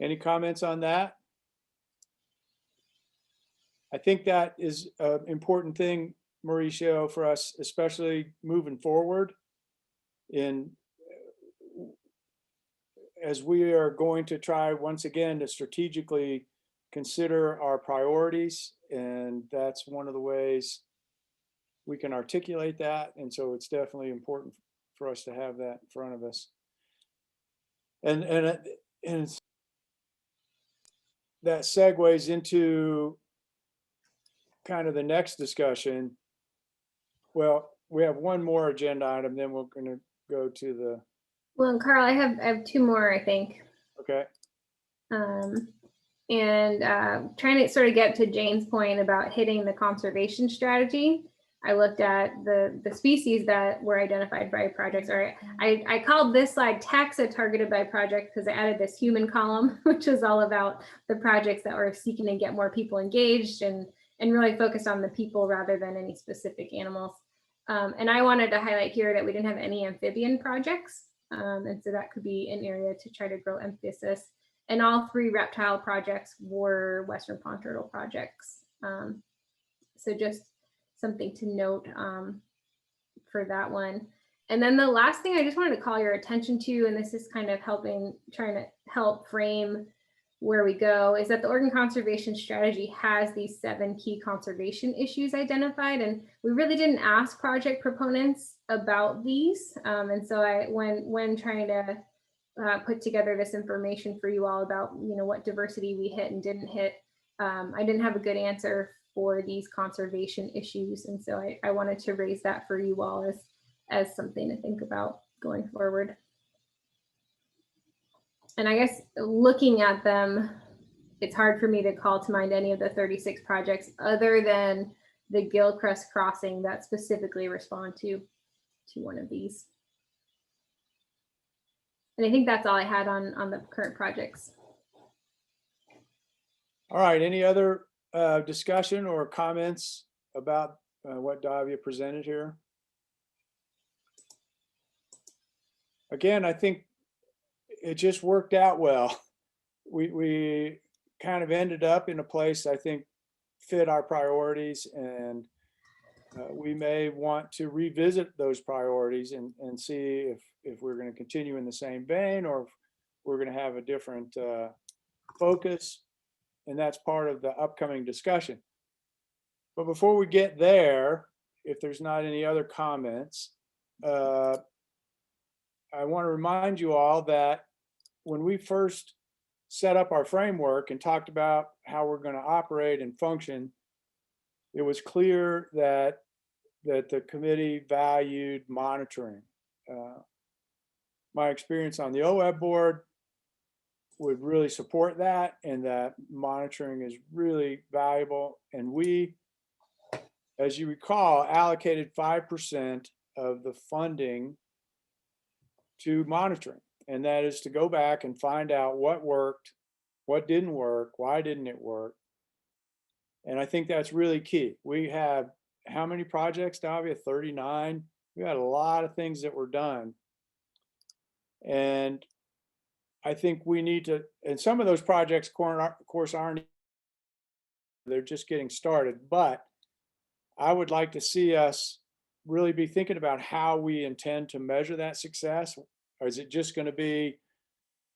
Any comments on that? I think that is an important thing, Mauricio, for us, especially moving forward as we are going to try once again to strategically consider our priorities. And that's one of the ways we can articulate that. And so it's definitely important for us to have that in front of us. And that segues into kind of the next discussion. Well, we have one more agenda item, then we're going to go to the. Well, and Carl, I have two more, I think. Okay. Trying to sort of get to Jane's point about hitting the conservation strategy. I looked at the species that were identified by projects, or I called this slide Taxa targeted by project because I added this human column, which is all about the projects that were seeking to get more people engaged and really focused on the people rather than any specific animals. And I wanted to highlight here that we didn't have any amphibian projects. And so that could be an area to try to grow emphasis. And all three reptile projects were Western pond turtle projects. So just something to note for that one. And then the last thing I just wanted to call your attention to, and this is kind of trying to help frame where we go, is that the Oregon Conservation Strategy has these 7 key conservation issues identified, and we really didn't ask project proponents about these. And so when trying to put together this information for you all about what diversity we hit and didn't hit, I didn't have a good answer for these conservation issues, and so I wanted to raise that for you all as something to think about going forward. And I guess looking at them, it's hard for me to call to mind any of the 36 projects other than the Gilchrist crossing that specifically respond to one of these. And I think that's all I had on the current projects. All right, any other discussion or comments about what Davia presented here? Again, I think it just worked out well. We kind of ended up in a place I think fit our priorities, and we may want to revisit those priorities and see if we're going to continue in the same vein or if we're going to have a different focus. And that's part of the upcoming discussion. But before we get there, if there's not any other comments, I want to remind you all that when we first set up our framework and talked about how we're going to operate and function, it was clear that the committee valued monitoring. My experience on the OWEB board would really support that, and that monitoring is really valuable. And we, as you recall, allocated 5% of the funding to monitoring. And that is to go back and find out what worked, what didn't work, why didn't it work. And I think that's really key. We had how many projects, Davia? 39. We had a lot of things that were done. And I think we need to, and some of those projects, of course, aren't, they're just getting started. But I would like to see us really be thinking about how we intend to measure that success. Or is it just going to be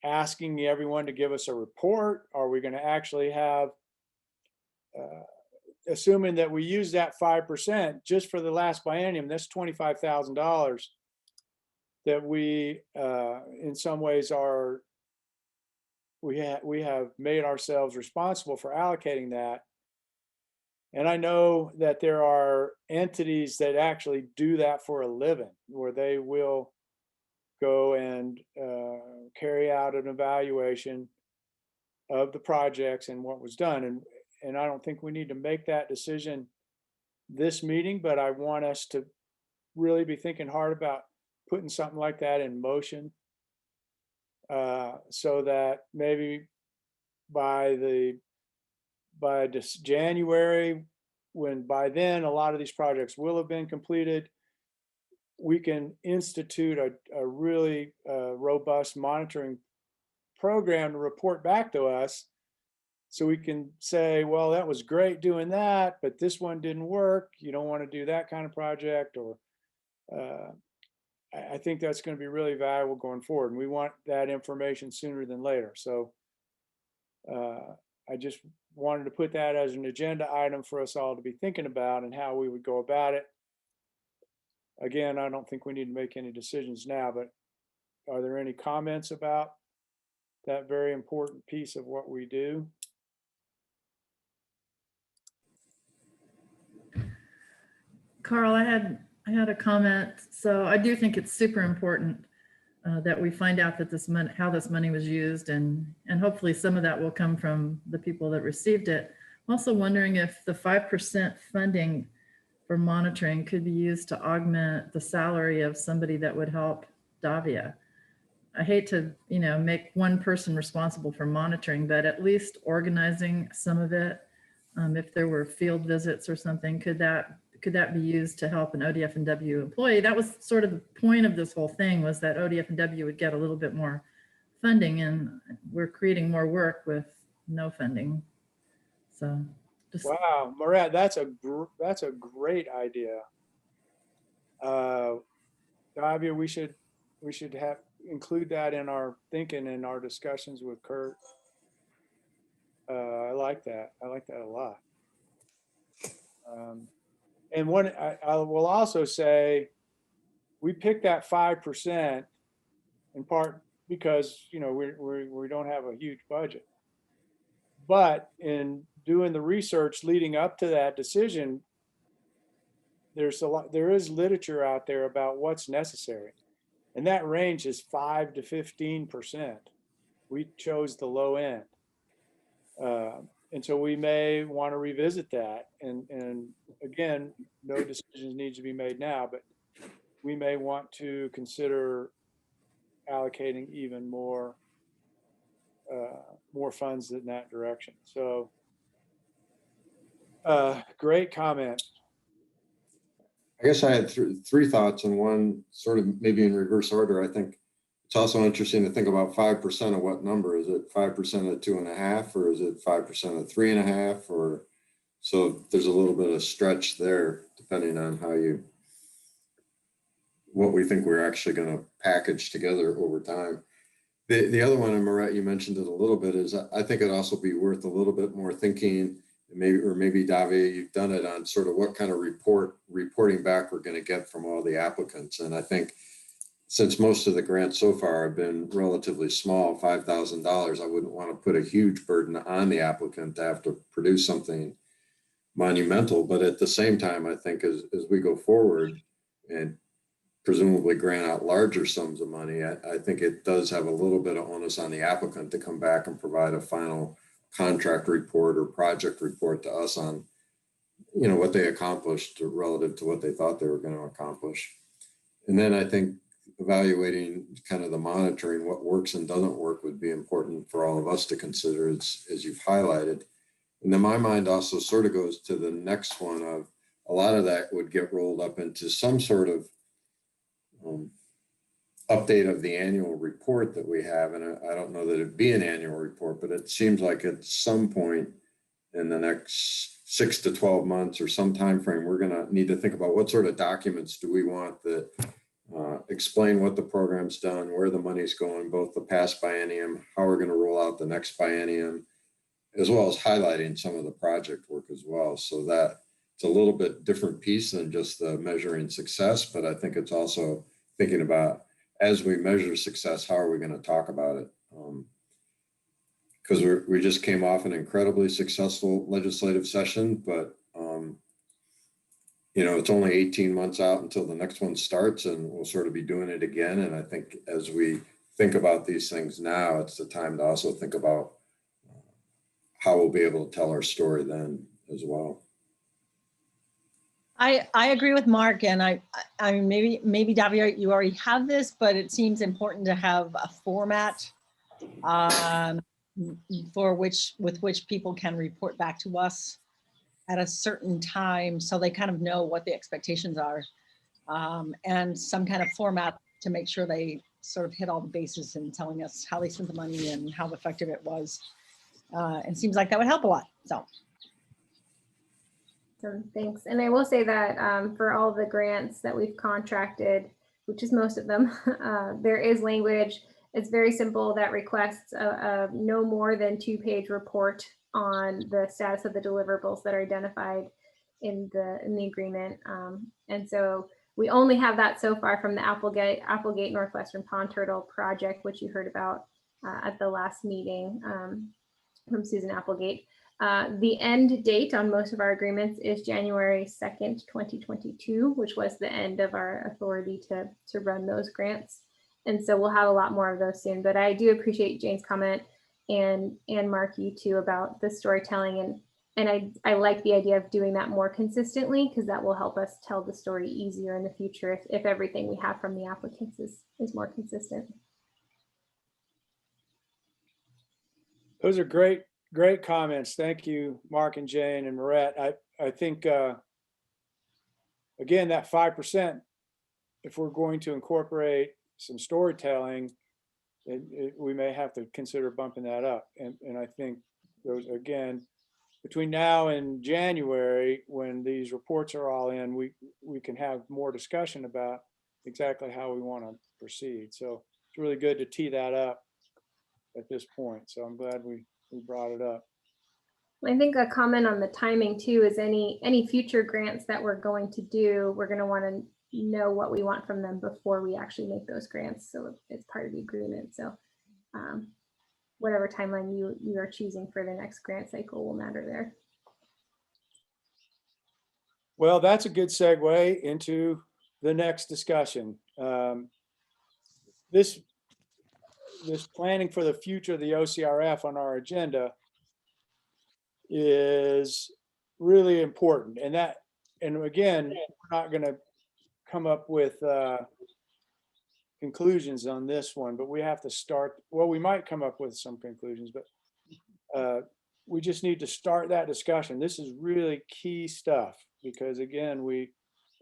asking everyone to give us a report? Are we going to actually have, assuming that we use that 5% just for the last biennium, that's $25,000 that we, in some ways, are, we have made ourselves responsible for allocating that. And I know that there are entities that actually do that for a living, where they will go and carry out an evaluation of the projects and what was done. And I don't think we need to make that decision this meeting, but I want us to really be thinking hard about putting something like that in motion, so that maybe by this January, when by then a lot of these projects will have been completed, we can institute a really robust monitoring program to report back to us, so we can say, well, that was great doing that, but this one didn't work. You don't want to do that kind of project. Or I think that's going to be really valuable going forward, and we want that information sooner than later. So I just wanted to put that as an agenda item for us all to be thinking about and how we would go about it. Again, I don't think we need to make any decisions now, but are there any comments about that very important piece of what we do? Carl, I had a comment. So I do think it's super important that we find out that this money, how this money was used, and hopefully some of that will come from the people that received it. I'm also wondering if the 5% funding for monitoring could be used to augment the salary of somebody that would help Davia. I hate to, make one person responsible for monitoring, but at least organizing some of it. If there were field visits or something, could that be used to help an ODF&W employee? That was sort of the point of this whole thing, was that ODF&W would get a little bit more funding, and we're creating more work with no funding. So just, Wow, Murat, that's a great idea. Davia, we should include that in our thinking and our discussions with Kurt. I like that. I like that a lot. And one, I will also say, we picked that 5% in part because we don't have a huge budget. But in doing the research leading up to that decision, there is literature out there about what's necessary, and that range is 5 to 15%. We chose the low end. And so we may want to revisit that. And again, no decisions need to be made now, but we may want to consider allocating even more funds in that direction. So great comment. I guess I had three thoughts, and one sort of maybe in reverse order. I think It's also interesting to think about 5% of what number. Is it 5% of 2.5, or is it 5% of 3.5? Or so there's a little bit of stretch there, depending on what we think we're actually going to package together over time. The other one, and Marette, you mentioned it a little bit, is I think it'd also be worth a little bit more thinking, maybe Davia, you've done it, on sort of what kind of reporting back we're going to get from all the applicants. And I think since most of the grants so far have been relatively small, $5,000, I wouldn't want to put a huge burden on the applicant to have to produce something monumental. But at the same time, I think as we go forward and presumably grant out larger sums of money, I think it does have a little bit of onus on the applicant to come back and provide a final contract report or project report to us on, what they accomplished relative to what they thought they were going to accomplish. And then I think evaluating kind of the monitoring, what works and doesn't work, would be important for all of us to consider, as you've highlighted. And then my mind also sort of goes to the next one of a lot of that would get rolled up into some sort of update of the annual report that we have. And I don't know that it'd be an annual report, but it seems like at some point in the next 6 to 12 months or some time frame, we're going to need to think about what sort of documents do we want that explain what the program's done, where the money's going, both the past biennium, how we're going to roll out the next biennium, as well as highlighting some of the project work as well. So that it's a little bit different piece than just the measuring success, but I think it's also thinking about, as we measure success, how are we going to talk about it? Because we just came off an incredibly successful legislative session, but it's only 18 months out until the next one starts, and we'll sort of be doing it again. And I think as we think about these things now, it's the time to also think about how we'll be able to tell our story then as well. I agree with Mark, and I mean, maybe Davia, you already have this, but it seems important to have a format with which people can report back to us at a certain time, so they kind of know what the expectations are, and some kind of format to make sure they sort of hit all the bases in telling us how they spent the money and how effective it was. And seems like that would help a lot. So thanks. And I will say that for all the grants that we've contracted, which is most of them, there is language. It's very simple that requests a no more than 2-page report on the status of the deliverables that are identified in the agreement. And so we only have that so far from the Applegate Northwestern Pond Turtle project, which you heard about at the last meeting from Susan Applegate. The end date on most of our agreements is January 2nd, 2022, which was the end of our authority to run those grants. And so we'll have a lot more of those soon. But I do appreciate Jane's comment, and Mark, you too, about the storytelling. And I like the idea of doing that more consistently, because that will help us tell the story easier in the future if everything we have from the applicants is more consistent. Those are great comments. Thank you, Mark and Jane and Marette. I think, again, that 5%, if we're going to incorporate some storytelling, we may have to consider bumping that up. And I think those, again, between now and January, when these reports are all in, we can have more discussion about exactly how we want to proceed. So it's really good to tee that up at this point. So I'm glad we brought it up. I think a comment on the timing too is any future grants that we're going to do, we're going to want to know what we want from them before we actually make those grants. So it's part of the agreement. So whatever timeline you are choosing for the next grant cycle will matter there. Well, that's a good segue into the next discussion. This planning for the future of the OCRF on our agenda is really important. And again, we're not going to come up with conclusions on this one, but we have to start. Well, we might come up with some conclusions, but we just need to start that discussion. This is really key stuff, because again, we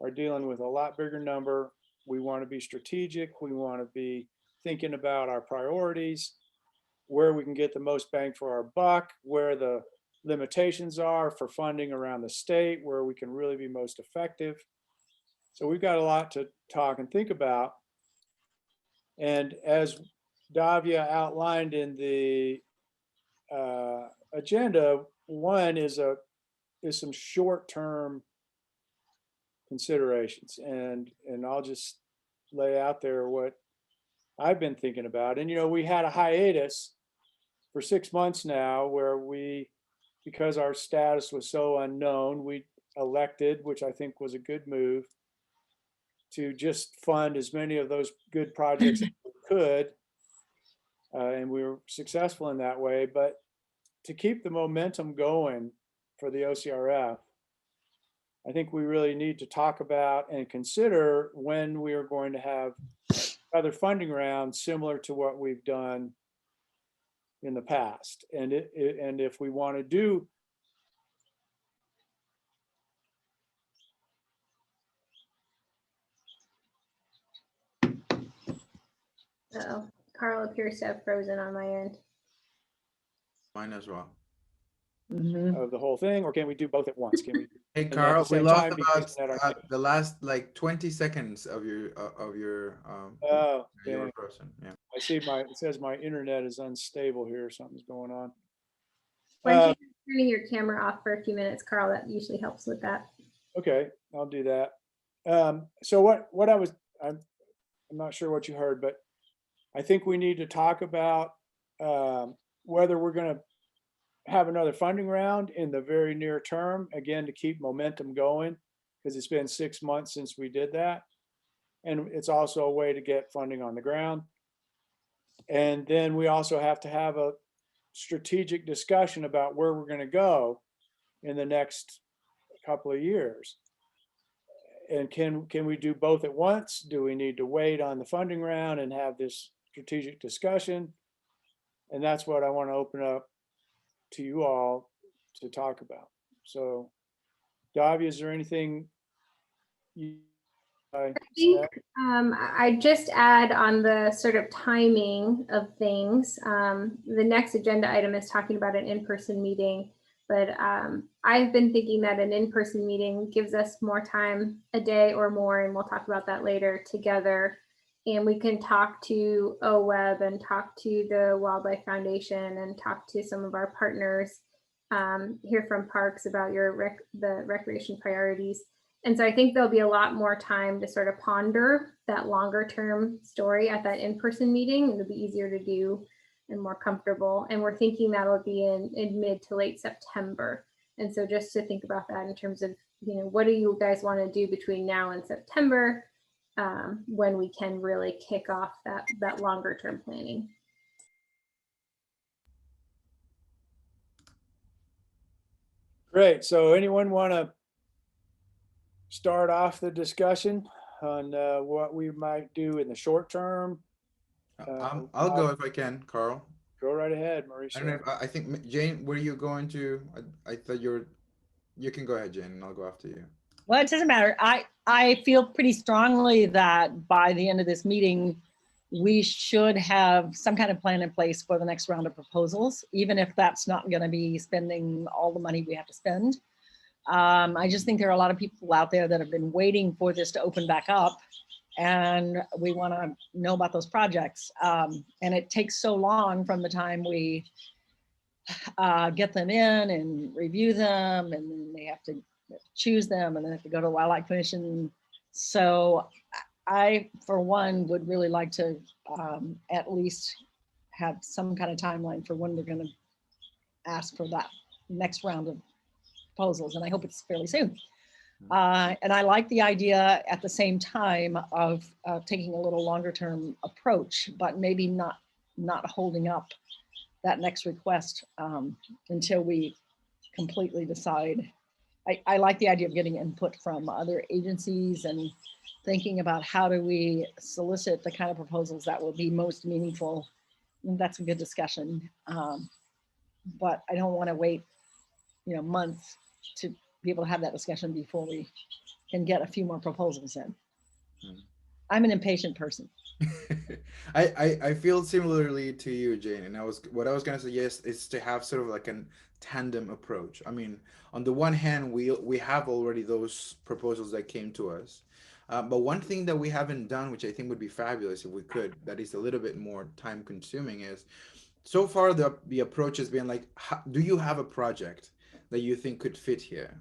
are dealing with a lot bigger number. We want to be strategic. We want to be thinking about our priorities, where we can get the most bang for our buck, where the limitations are for funding around the state, where we can really be most effective. So we've got a lot to talk and think about. And as Davia outlined in the agenda, one is some short-term considerations, and I'll just lay out there what I've been thinking about. And we had a hiatus for 6 months now where because our status was so unknown, we elected, which I think was a good move, to just fund as many of those good projects as we could. And we were successful in that way. But to keep the momentum going for the OCRF, I think we really need to talk about and consider when we are going to have other funding rounds similar to what we've done in the past. And if we want to do Uh-oh, Carl appears to have frozen on my end. Mine as well. of the whole thing, or can we do both at once? Can we? Hey, at the Carl, we same lost time, because about that the last like 20 seconds of your Oh, you were dang. frozen. Yeah. I see it says my internet is unstable here. Something's going on. Why don't you turning your camera off for a few minutes, Carl? That usually helps with that. Okay, I'll do that. So what I'm not sure what you heard, but I think we need to talk about whether we're going to have another funding round in the very near term, again, to keep momentum going, because it's been 6 months since we did that. And it's also a way to get funding on the ground. And then we also have to have a strategic discussion about where we're going to go in the next couple of years. And can we do both at once? Do we need to wait on the funding round and have this strategic discussion? And that's what I want to open up to you all to talk about. So, Davia, is there anything you? I think I just add on the sort of timing of things. The next agenda item is talking about an in-person meeting, but I've been thinking that an in-person meeting gives us more time, a day or more, and we'll talk about that later together. And we can talk to OWEB and talk to the Wildlife Foundation and talk to some of our partners, hear from Parks about the recreation priorities. And so I think there'll be a lot more time to sort of ponder that longer term story at that in-person meeting. It'll be easier to do and more comfortable. And we're thinking that'll be in mid to late September. And so just to think about that in terms of, what do you guys want to do between now and September, when we can really kick off that longer term planning. Great. So anyone want to start off the discussion on what we might do in the short term? I'll go if I can, Carl. Go right ahead, I Mauricio. don't know if, I think Jane, were you going to? I thought you can go ahead, Jane, and I'll go after you. Well, it doesn't matter. I feel pretty strongly that by the end of this meeting, we should have some kind of plan in place for the next round of proposals, even if that's not going to be spending all the money we have to spend. I just think there are a lot of people out there that have been waiting for this to open back up, and we want to know about those projects. And it takes so long from the time we get them in and review them, and then they have to choose them, and then have to go to the Wildlife Commission. So I, for one, would really like to at least have some kind of timeline for when we're going to ask for that next round of proposals, and I hope it's fairly soon. And I like the idea at the same time of taking a little longer term approach, but maybe not holding up that next request until we completely decide. I like the idea of getting input from other agencies and thinking about how do we solicit the kind of proposals that will be most meaningful. And that's a good discussion. But I don't want to wait, months to be able to have that discussion before we can get a few more proposals in. I'm an impatient person. I feel similarly to you, Jane, and what I was gonna suggest is to have sort of like a tandem approach. I mean, on the one hand, we have already those proposals that came to us, but one thing that we haven't done, which I think would be fabulous if we could, that is a little bit more time consuming, is so far the approach has been like, do you have a project that you think could fit here?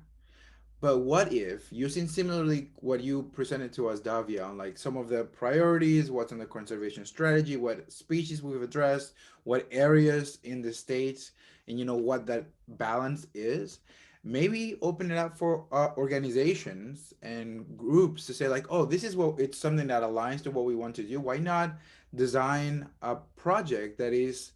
But what if, using similarly what you presented to us, Davia, on like some of the priorities, what's in the conservation strategy, what species we've addressed, what areas in the states, and what that balance is, maybe open it up for organizations and groups to say like, oh, this is what, it's something that aligns to what we want to do. Why not design a project that is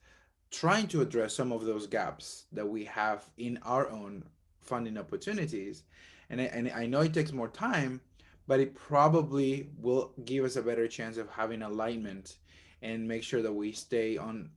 trying to address some of those gaps that we have in our own funding opportunities? And I know it takes more time, but it probably will give us a better chance of having alignment and make sure that we stay on,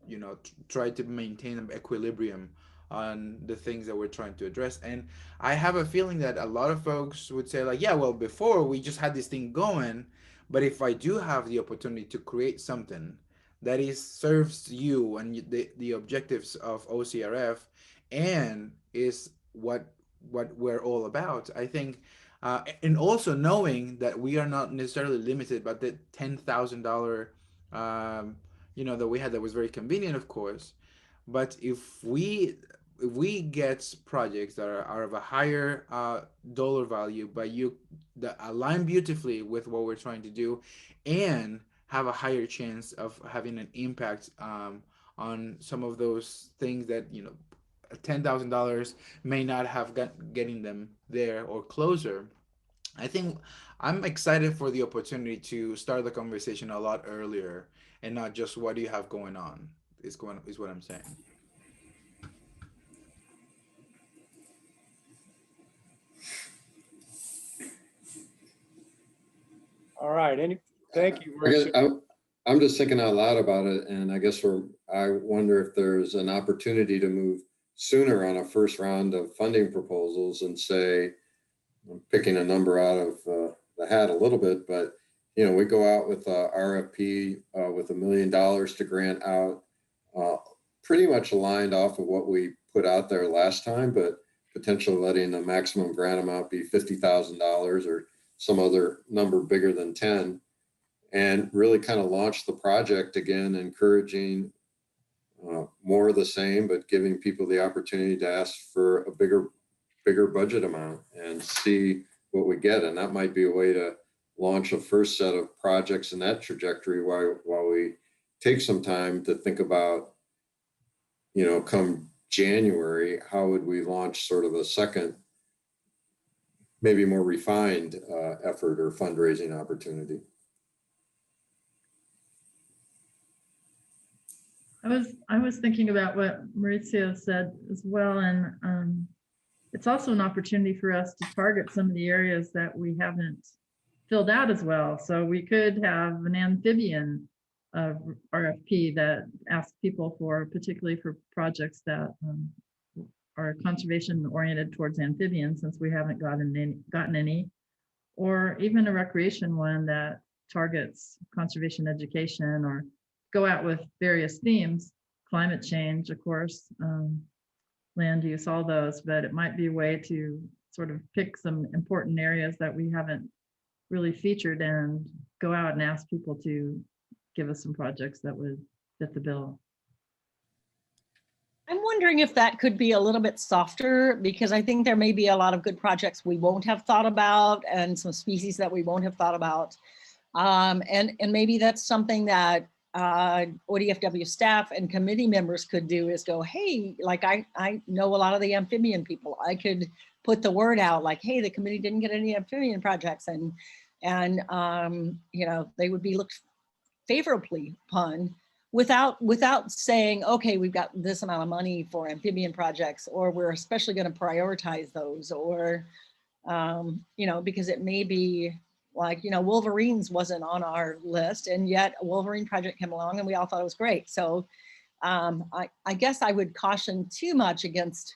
try to maintain an equilibrium on the things that we're trying to address. And I have a feeling that a lot of folks would say like, yeah, well, before we just had this thing going, but if I do have the opportunity to create something that is serves you and the objectives of OCRF and is what we're all about, I think, and also knowing that we are not necessarily limited by the $10,000 that we had, that was very convenient, of course. But if we get projects that are of a higher dollar value, but that align beautifully with what we're trying to do, and have a higher chance of having an impact on some of those things that $10,000 may not have getting them there or closer. I think I'm excited for the opportunity to start the conversation a lot earlier, and not just what do you have going on is what I'm saying. All right, thank you. I guess I'm just thinking out loud about it, and I guess I wonder if there's an opportunity to move sooner on a first round of funding proposals and say, I'm picking a number out of the hat a little bit, but we go out with a RFP with $1 million to grant out, pretty much aligned off of what we put out there last time, but potentially letting the maximum grant amount be $50,000 or some other number bigger than 10, and really kind of launch the project again, encouraging more of the same, but giving people the opportunity to ask for a bigger budget amount and see what we get. And that might be a way to launch a first set of projects in that trajectory while we take some time to think about, come January, how would we launch sort of a second, maybe more refined effort or fundraising opportunity. I was thinking about what Mauricio said as well, and it's also an opportunity for us to target some of the areas that we haven't filled out as well. So we could have an amphibian RFP that asks people for, particularly for projects that are conservation oriented towards amphibians, since we haven't gotten any, or even a recreation one that targets conservation education, or go out with various themes, climate change, of course, land use, all those, but it might be a way to sort of pick some important areas that we haven't really featured and go out and ask people to give us some projects that would fit the bill. I'm wondering if that could be a little bit softer, because I think there may be a lot of good projects we won't have thought about and some species that we won't have thought about. And maybe that's something that ODFW staff and committee members could do, is go, hey, like I know a lot of the amphibian people. I could put the word out like, hey, the committee didn't get any amphibian projects, and they would be looked favorably upon, without saying, okay, we've got this amount of money for amphibian projects, or we're especially going to prioritize those, or because it may be like, Wolverines wasn't on our list, and yet a Wolverine project came along and we all thought it was great. So I guess I would caution too much against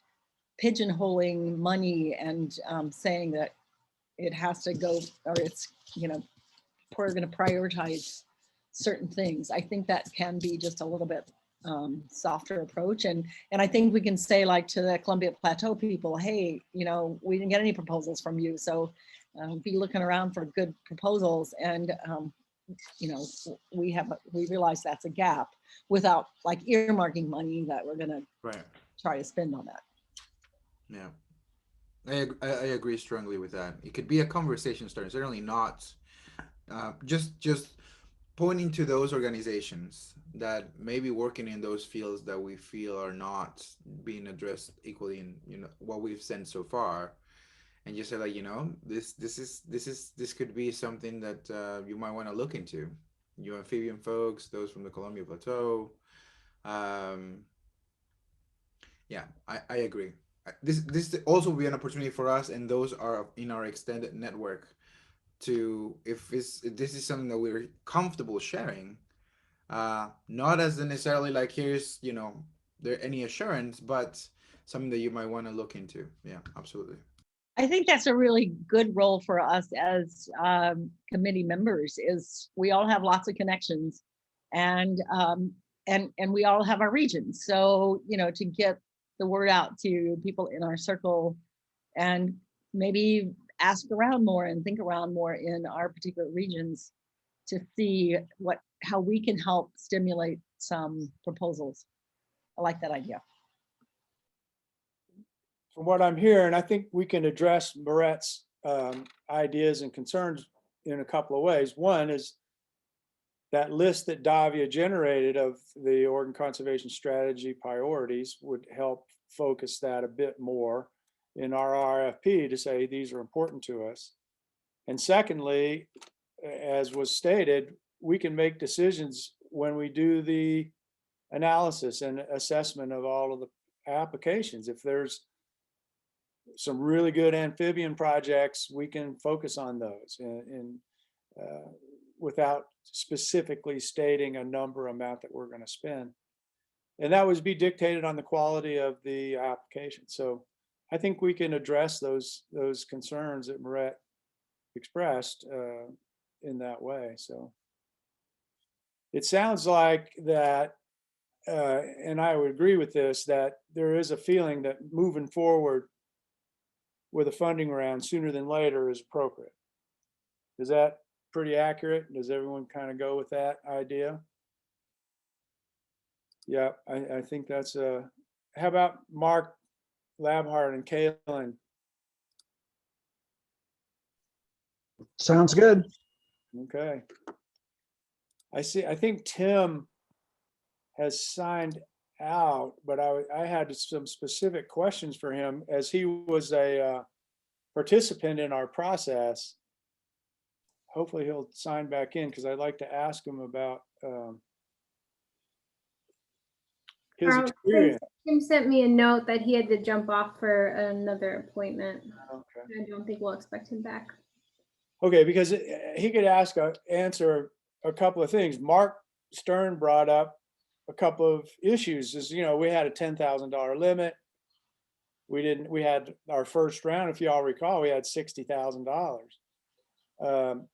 pigeonholing money and saying that it has to go, or it's, we're going to prioritize certain things. I think that can be just a little bit softer approach. And I think we can say, like, to the Columbia Plateau people, hey, we didn't get any proposals from you. So be looking around for good proposals. And, we realize that's a gap without like earmarking money that we're going to try to spend on that. Yeah. I agree strongly with that. It could be a conversation starter, certainly not just pointing to those organizations that may be working in those fields that we feel are not being addressed equally in what we've sent so far, and just say, like, this could be something that you might want to look into. You amphibian folks, those from the Columbia Plateau. Yeah, I agree. This also will be an opportunity for us, and those are in our extended network, to, if this is something that we're comfortable sharing, not as necessarily like, here's there any assurance, but something that you might want to look into. Yeah, absolutely. I think that's a really good role for us as committee members. Is we all have lots of connections, and we all have our regions. So to get the word out to people in our circle, and maybe ask around more and think around more in our particular regions to see how we can help stimulate some proposals. I like that idea. From what I'm hearing, I think we can address Marette's ideas and concerns in a couple of ways. One is that list that Davia generated of the Oregon Conservation Strategy priorities would help focus that a bit more in our RFP to say these are important to us. And secondly, as was stated, we can make decisions when we do the analysis and assessment of all of the applications. If there's some really good amphibian projects, we can focus on those and without specifically stating a number amount that we're going to spend. And that would be dictated on the quality of the application. So I think we can address those concerns that Marette expressed in that way. So it sounds like that, and I would agree with this, that there is a feeling that moving forward with a funding round sooner than later is appropriate. Is that pretty accurate? Does everyone kind of go with that idea? Yeah, I think that's how about Mark Labhart and Kaylin? Sounds good. Okay. I think Tim has signed out, but I had some specific questions for him as he was a participant in our process. Hopefully he'll sign back in, because I'd like to ask him about his experience. Tim sent me a note that he had to jump off for another appointment. Okay. I don't think we'll expect him back. Okay, because he could answer a couple of things. Mark Stern brought up a couple of issues. Is, we had a $10,000 limit. We had our first round, if you all recall, we had $60,000.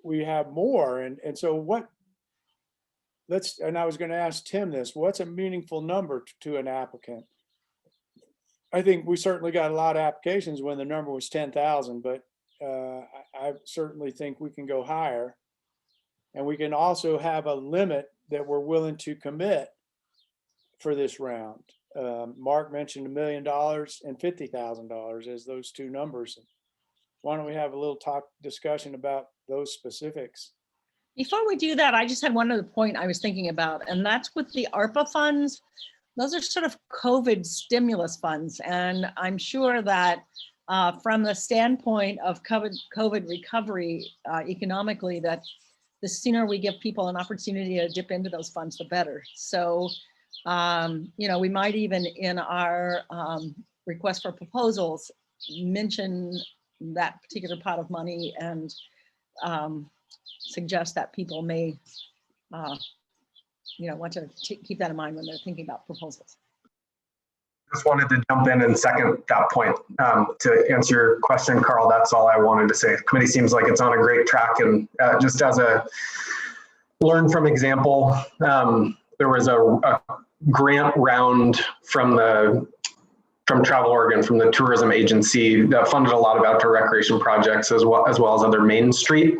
We have more, and so and I was going to ask Tim this, what's a meaningful number to an applicant? I think we certainly got a lot of applications when the number was 10,000, but I certainly think we can go higher, and we can also have a limit that we're willing to commit for this round. Mark mentioned $1 million and $50,000 as those two numbers. Why don't we have a little discussion about those specifics? Before we do that, I just had one other point I was thinking about, and that's with the ARPA funds. Those are sort of COVID stimulus funds, and I'm sure that from the standpoint of COVID recovery economically, that the sooner we give people an opportunity to dip into those funds, the better. So, we might even in our request for proposals mention that particular pot of money and suggest that people may, want to keep that in mind when they're thinking about proposals. Just wanted to jump in and second that point. To answer your question, Carl, that's all I wanted to say. The committee seems like it's on a great track, and just as a learn from example. There was a grant round from Travel Oregon, from the tourism agency, that funded a lot of outdoor recreation projects as well as other Main Street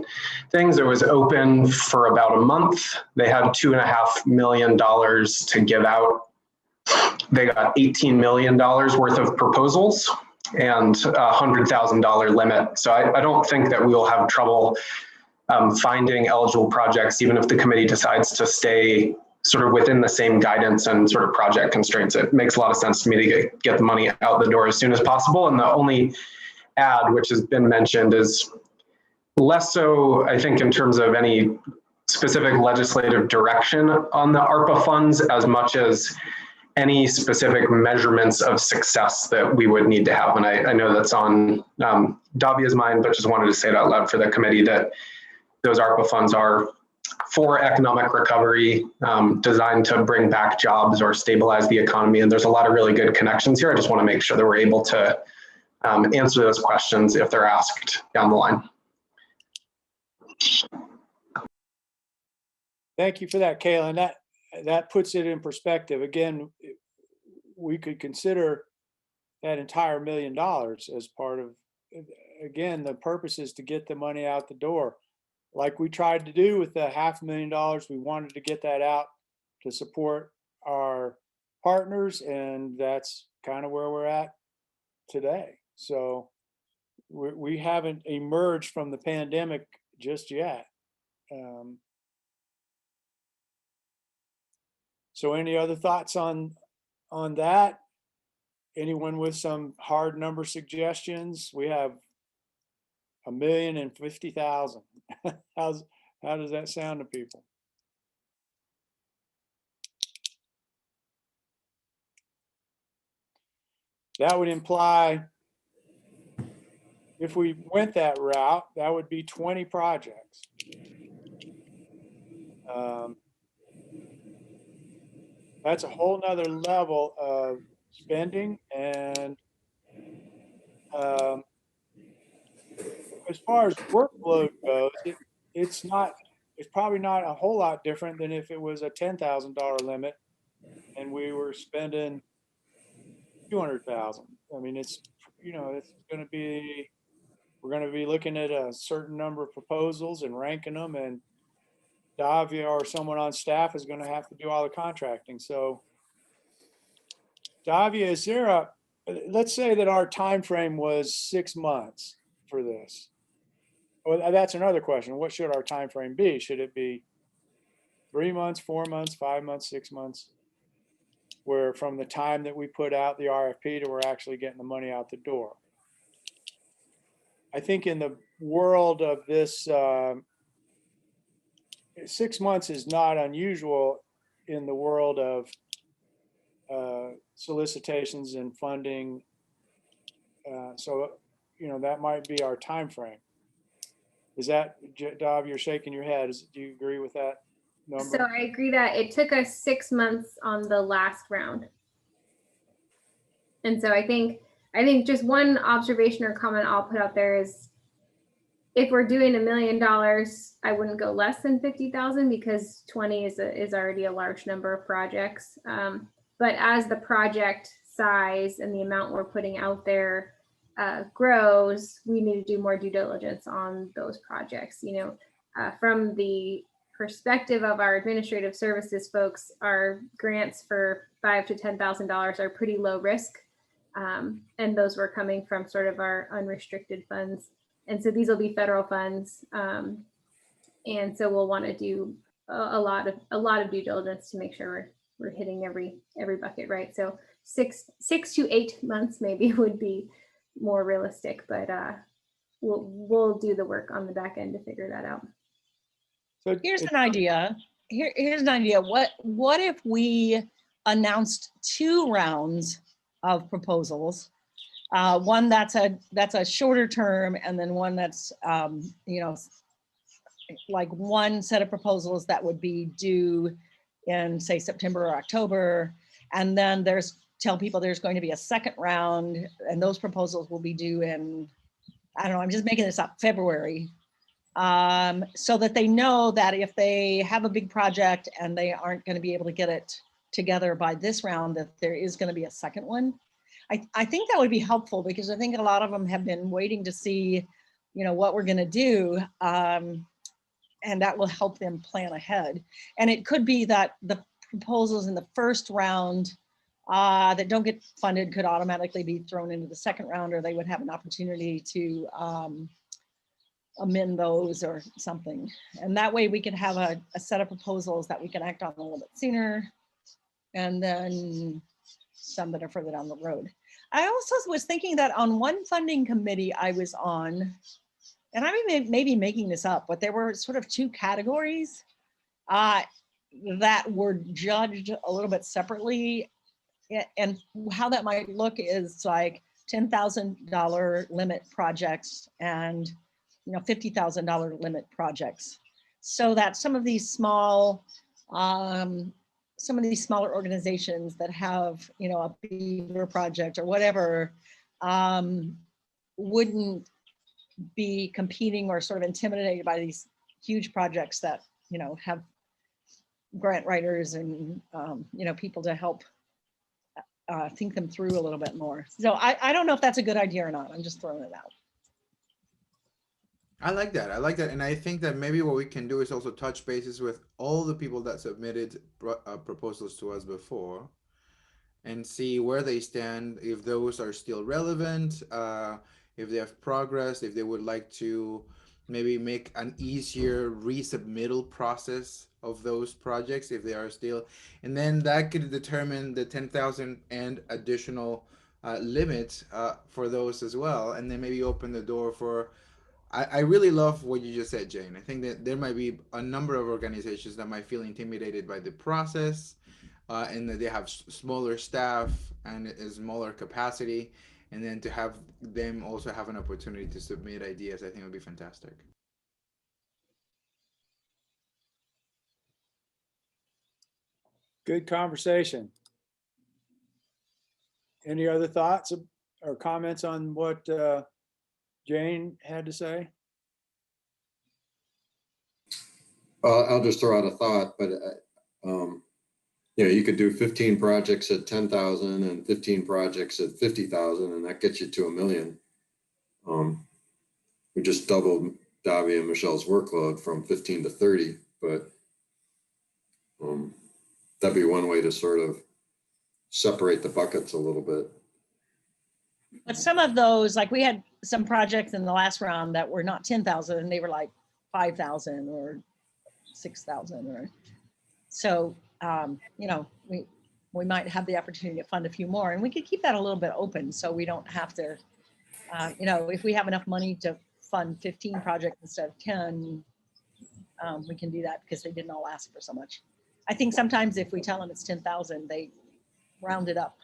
things. It was open for about a month. They had $2.5 million to give out. They got $18 million worth of proposals and a $100,000 limit. So I don't think that we will have trouble finding eligible projects, even if the committee decides to stay sort of within the same guidance and sort of project constraints. It makes a lot of sense to me to get the money out the door as soon as possible. And the only add, which has been mentioned, is less so, I think, in terms of any specific legislative direction on the ARPA funds, as much as any specific measurements of success that we would need to have. And I know that's on Davia's mind, but just wanted to say it out loud for the committee that those ARPA funds are for economic recovery, designed to bring back jobs or stabilize the economy. And there's a lot of really good connections here. I just want to make sure that we're able to answer those questions if they're asked down the line. Thank you for that, Kaylin. That puts it in perspective. Again, we could consider that entire $1 million as part of, again, the purpose is to get the money out the door. Like we tried to do with the $500,000, we wanted to get that out to support our partners, and that's kind of where we're at today. So we haven't emerged from the pandemic just yet. So any other thoughts on that? Anyone with some hard number suggestions? We have $1,050,000. How does that sound to people? That would imply, if we went that route, that would be 20 projects. That's a whole nother level of spending. And as far as workload goes, it's probably not a whole lot different than if it was a $10,000 limit and we were spending 200,000. I mean, it's going to be, we're going to be looking at a certain number of proposals and ranking them, and Davia or someone on staff is going to have to do all the contracting. So Davia, is there let's say that our time frame was 6 months for this. Well, that's another question. What should our time frame be? Should it be 3 months, 4 months, 5 months, 6 months? Where from the time that we put out the RFP to we're actually getting the money out the door. I think in the world of this, 6 months is not unusual in the world of solicitations and funding. So, that might be our time frame. Is that, Dav, you're shaking your head. Do you agree with that number? So I agree that it took us 6 months on the last round. And so I think just one observation or comment I'll put out there is, if we're doing $1 million, I wouldn't go less than 50,000 because 20 is already a large number of projects. But as the project size and the amount we're putting out there grows, we need to do more due diligence on those projects. From the perspective of our administrative services folks, our grants for $5,000 to $10,000 are pretty low risk. And those were coming from sort of our unrestricted funds. And so these will be federal funds. And so we'll want to do a lot of due diligence to make sure we're hitting every bucket, right? So six to 8 months maybe would be more realistic, but we'll do the work on the back end to figure that out. So Here's an idea. Here's an idea. What if we announced 2 rounds of proposals? One that's a shorter term, and then one that's like one set of proposals that would be due in, say, September or October, and then tell people there's going to be a second round, and those proposals will be due in, I don't know, I'm just making this up, February. so that they know that if they have a big project and they aren't going to be able to get it together by this round, that there is going to be a second one. I think that would be helpful, because I think a lot of them have been waiting to see, what we're going to do. And that will help them plan ahead. And it could be that the proposals in the first round that don't get funded could automatically be thrown into the second round, or they would have an opportunity to amend those or something. And that way we could have a set of proposals that we can act on a little bit sooner, and then some that are further down the road. I also was thinking that on one funding committee I was on, and I may be making this up, but there were sort of two categories that were judged a little bit separately. And how that might look is like $10,000 limit projects and $50,000 limit projects, so that some of these smaller organizations that have a beaver project or whatever wouldn't be competing or sort of intimidated by these huge projects that have grant writers and people to help think them through a little bit more. So I don't know if that's a good idea or not. I'm just throwing it out. I like that. And I think that maybe what we can do is also touch bases with all the people that submitted proposals to us before, and see where they stand, if those are still relevant, if they have progressed, if they would like to maybe make an easier resubmittal process of those projects, if they are still, and then that could determine the 10,000 and additional limit for those as well, and then maybe open the door for. I really love what you just said, Jane. I think that there might be a number of organizations that might feel intimidated by the process, and that they have smaller staff and a smaller capacity, and then to have them also have an opportunity to submit ideas, I think would be fantastic. Good conversation. Any other thoughts or comments on what Jane had to say? I'll just throw out a thought, but you could do 15 projects at 10,000 and 15 projects at 50,000, and that gets you to $1 million. We just doubled Davia and Michelle's workload from 15 to 30, but that'd be one way to sort of separate the buckets a little bit. But some of those, like we had some projects in the last round that were not 10,000, and they were like 5,000 or 6,000, or so. We might have the opportunity to fund a few more, and we could keep that a little bit open, so we don't have to. If we have enough money to fund 15 projects instead of 10, we can do that because they didn't all ask for so much. I think sometimes if we tell them it's 10,000, they round it up.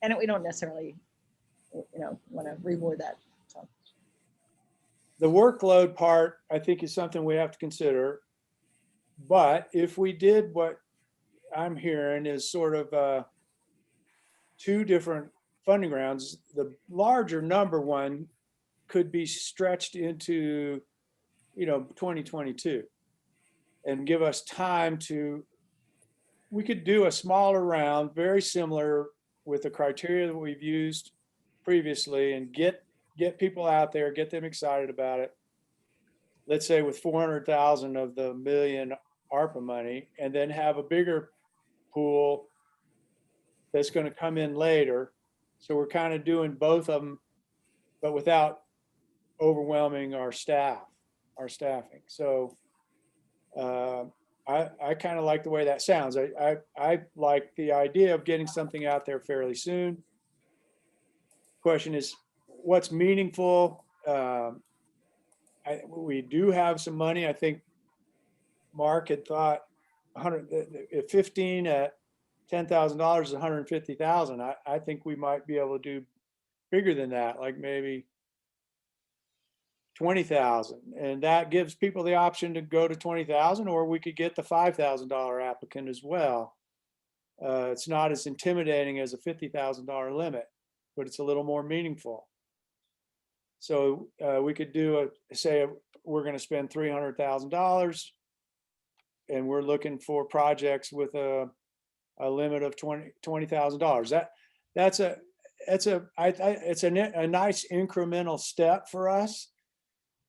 And we don't necessarily, want to reward that. So. The workload part, I think, is something we have to consider. But if we did what I'm hearing is sort of two different funding rounds, the larger number one could be stretched into, 2022, and give us time to. We could do a smaller round, very similar with the criteria that we've used previously, and get people out there, get them excited about it. Let's say with 400,000 of the $1 million ARPA money, and then have a bigger pool that's going to come in later. So we're kind of doing both of them, but without overwhelming our staffing. So I kind of like the way that sounds. I like the idea of getting something out there fairly soon. Question is, what's meaningful? We do have some money. I think Mark had thought 15 at $10,000 is 150,000. I think we might be able to do bigger than that, like maybe 20,000, and that gives people the option to go to 20,000, or we could get the $5,000 applicant as well. It's not as intimidating as a $50,000 limit, but it's a little more meaningful. So we could do say we're going to spend $300,000 and we're looking for projects with a limit of $20,000. It's a nice incremental step for us.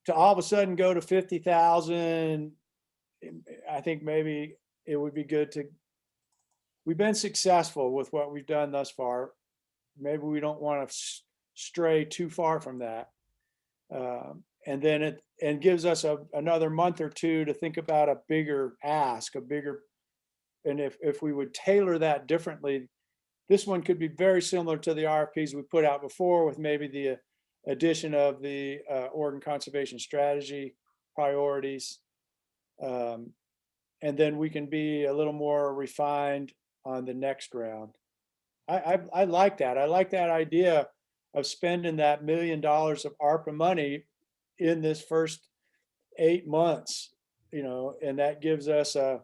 To all of a sudden go to 50,000, I think maybe it would be good to, we've been successful with what we've done thus far. Maybe we don't want to stray too far from that. And then it gives us another month or two to think about a bigger ask, and if we would tailor that differently, this one could be very similar to the RFPs we put out before, with maybe the addition of the Oregon Conservation Strategy priorities. And then we can be a little more refined on the next round. I like that. I like that idea of spending that $1 million of ARPA money in this first 8 months, and that gives us a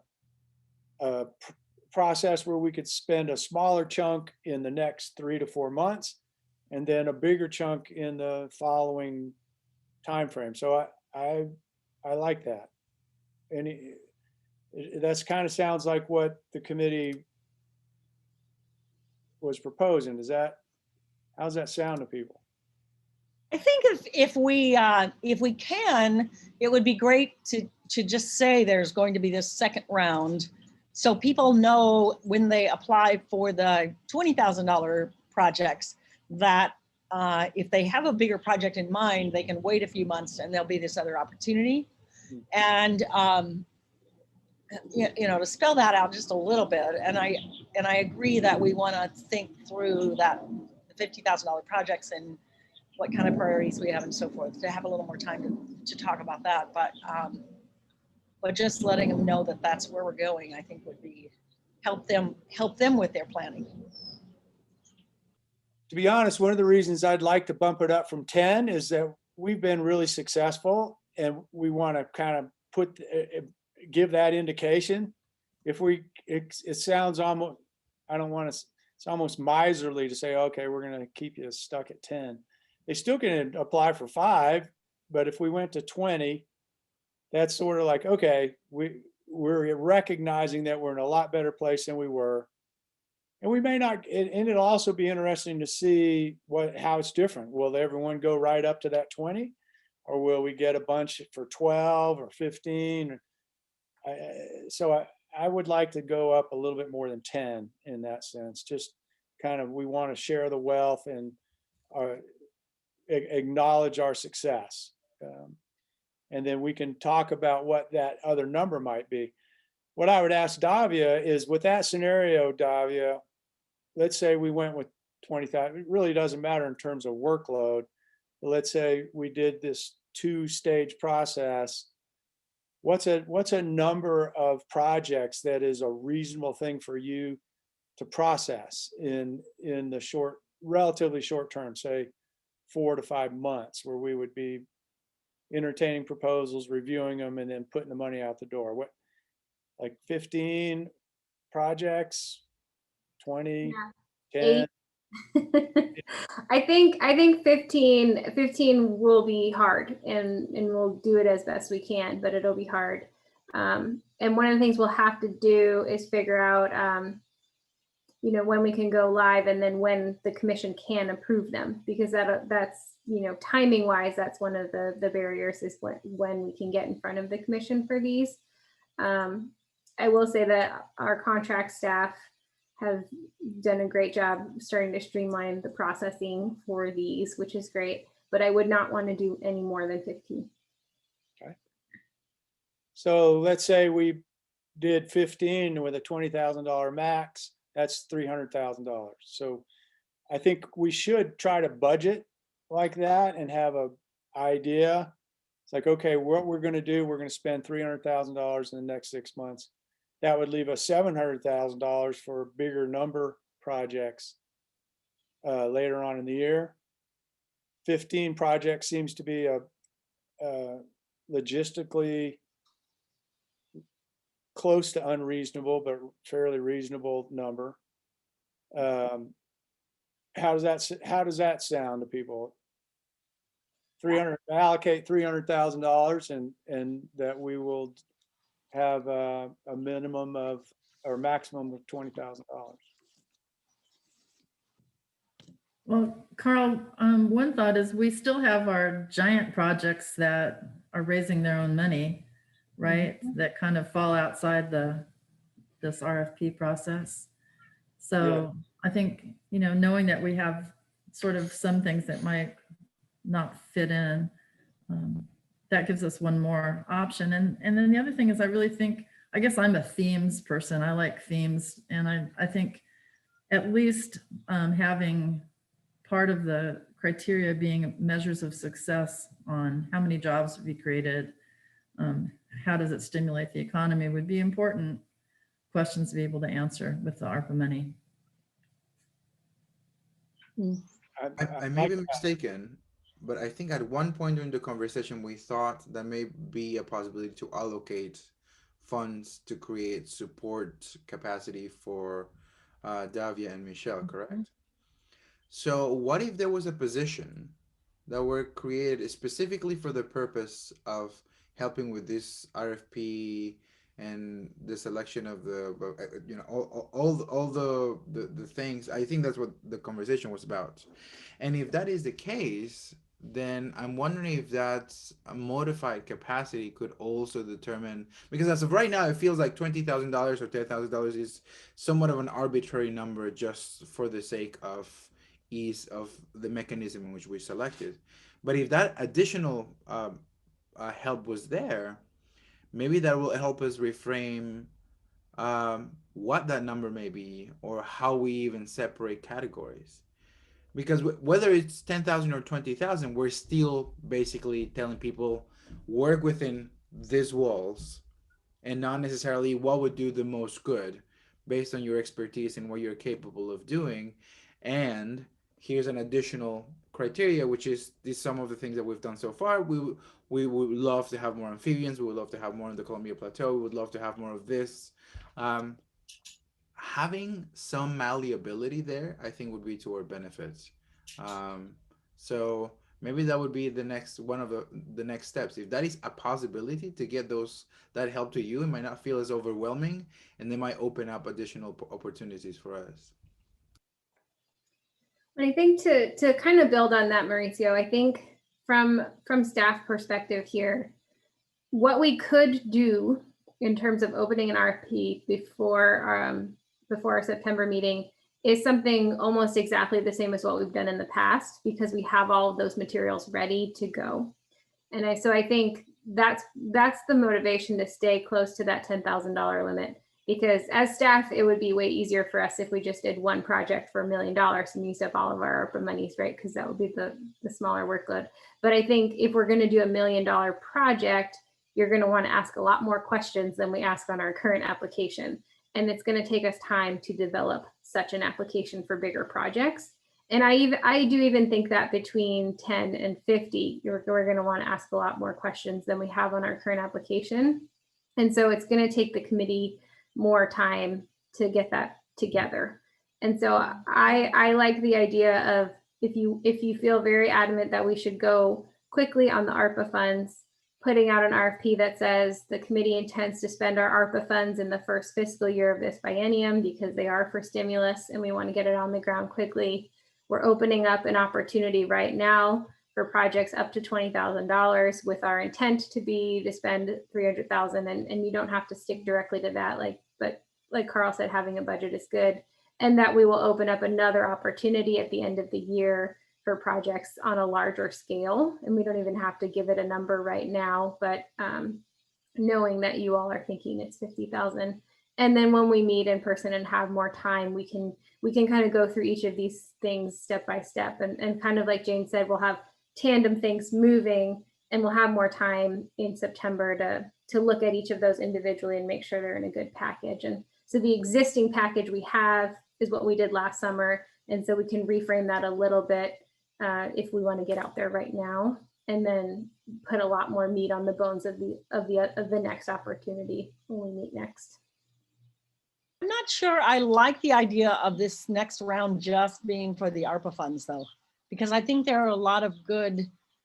process where we could spend a smaller chunk in the next 3 to 4 months, and then a bigger chunk in the following time frame. So I like that. And that's kind of sounds like what the committee was proposing. How's that sound to people? I think if we can, it would be great to just say there's going to be this second round, so people know when they apply for the $20,000 projects that if they have a bigger project in mind, they can wait a few months and there'll be this other opportunity. And to spell that out just a little bit. And I agree that we want to think through that the $50,000 projects and what kind of priorities we have and so forth, to have a little more time to talk about that. But just letting them know that that's where we're going, I think would be help them with their planning. To be honest, one of the reasons I'd like to bump it up from 10 is that we've been really successful, and we want to kind of give that indication. It sounds almost, it's almost miserly to say, okay, we're going to keep you stuck at 10. They still can apply for 5, but if we went to 20, that's sort of like, okay, we're recognizing that we're in a lot better place than we were. And we may not, and it'll also be interesting to see how it's different. Will everyone go right up to that 20? Or will we get a bunch for 12 or 15? So I would like to go up a little bit more than 10 in that sense. Just kind of, we want to share the wealth and acknowledge our success. And then we can talk about what that other number might be. What I would ask Davia is, with that scenario, Davia, let's say we went with 20,000. It really doesn't matter in terms of workload. But let's say we did this 2-stage process. What's a number of projects that is a reasonable thing for you to process in the relatively short term, say 4 to 5 months, where we would be entertaining proposals, reviewing them, and then putting the money out the door? What, like 15 projects, 20, Yeah. 10? I think 15 will be hard, and we'll do it as best we can, but it'll be hard. And one of the things we'll have to do is figure out, when we can go live, and then when the commission can approve them, because that's, timing wise, that's one of the barriers, is when we can get in front of the commission for these. I will say that our contract staff have done a great job starting to streamline the processing for these, which is great, but I would not want to do any more than 15. Okay. So let's say we did 15 with a $20,000 max, that's $300,000. So I think we should try to budget like that and have an idea. It's like, okay, what we're going to do, we're going to spend $300,000 in the next 6 months. That would leave us $700,000 for bigger number projects later on in the year. 15 projects seems to be a logistically close to unreasonable, but fairly reasonable number. How does that sound to people? allocate $300,000 and that we will have a minimum of, or maximum of $20,000. Well, Carl, one thought is we still have our giant projects that are raising their own money, right? That kind of fall outside this RFP process. So I think, you know, knowing that we have sort of some things that might not fit in, that gives us one more option. And then the other thing is I really think, I guess I'm a themes person. I like themes. And I think at least having part of the criteria being measures of success on how many jobs would be created, how does it stimulate the economy would be important questions to be able to answer with the ARPA money. I may be mistaken, but I think at one point during the conversation, we thought that may be a possibility to allocate funds to create support capacity for Davia and Michelle, correct? So what if there was a position that were created specifically for the purpose of helping with this RFP and the selection of the, you know, all the things? I think that's what the conversation was about. And if that is the case, then I'm wondering if that's a modified capacity could also determine, because as of right now, it feels like $20,000 or $10,000 is somewhat of an arbitrary number just for the sake of ease of the mechanism in which we selected. But if that additional help was there, maybe that will help us reframe what that number may be or how we even separate categories. Because whether it's 10,000 or 20,000, we're still basically telling people work within these walls and not necessarily what would do the most good based on your expertise and what you're capable of doing. And here's an additional criteria, which is some of the things that we've done so far. We would love to have more amphibians. We would love to have more on the Columbia Plateau. We would love to have more of this. Having some malleability there, I think, would be to our benefit. So maybe that would be the next one of the next steps. If that is a possibility to get that help to you, it might not feel as overwhelming, and they might open up additional opportunities for us. I think to kind of build on that, Mauricio, I think from staff perspective here, what we could do in terms of opening an RFP before our September meeting is something almost exactly the same as what we've done in the past, because we have all of those materials ready to go. And so I think that's the motivation to stay close to that $10,000 limit, because as staff, it would be way easier for us if we just did one project for $1 million and used up all of our ARPA monies, right? Because that would be the smaller workload. But I think if we're going to do $1 million project, you're going to want to ask a lot more questions than we ask on our current application. And it's going to take us time to develop such an application for bigger projects. And I do even think that between 10 and 50, we're going to want to ask a lot more questions than we have on our current application. And so it's going to take the committee more time to get that together. And so I like the idea of, if you feel very adamant that we should go quickly on the ARPA funds, putting out an RFP that says the committee intends to spend our ARPA funds in the first fiscal year of this biennium because they are for stimulus and we want to get it on the ground quickly. We're opening up an opportunity right now for projects up to $20,000 with our intent to spend $300,000, and you don't have to stick directly to that. But like Carl said, having a budget is good, and that we will open up another opportunity at the end of the year for projects on a larger scale. And we don't even have to give it a number right now, but knowing that you all are thinking it's 50,000. And then when we meet in person and have more time, we can kind of go through each of these things step by step. And kind of like Jane said, we'll have tandem things moving, and we'll have more time in September to look at each of those individually and make sure they're in a good package. And so the existing package we have is what we did last summer. And so we can reframe that a little bit if we want to get out there right now, and then put a lot more meat on the bones of the next opportunity when we meet next. I'm not sure I like the idea of this next round just being for the ARPA funds, though, because I think there are a lot of good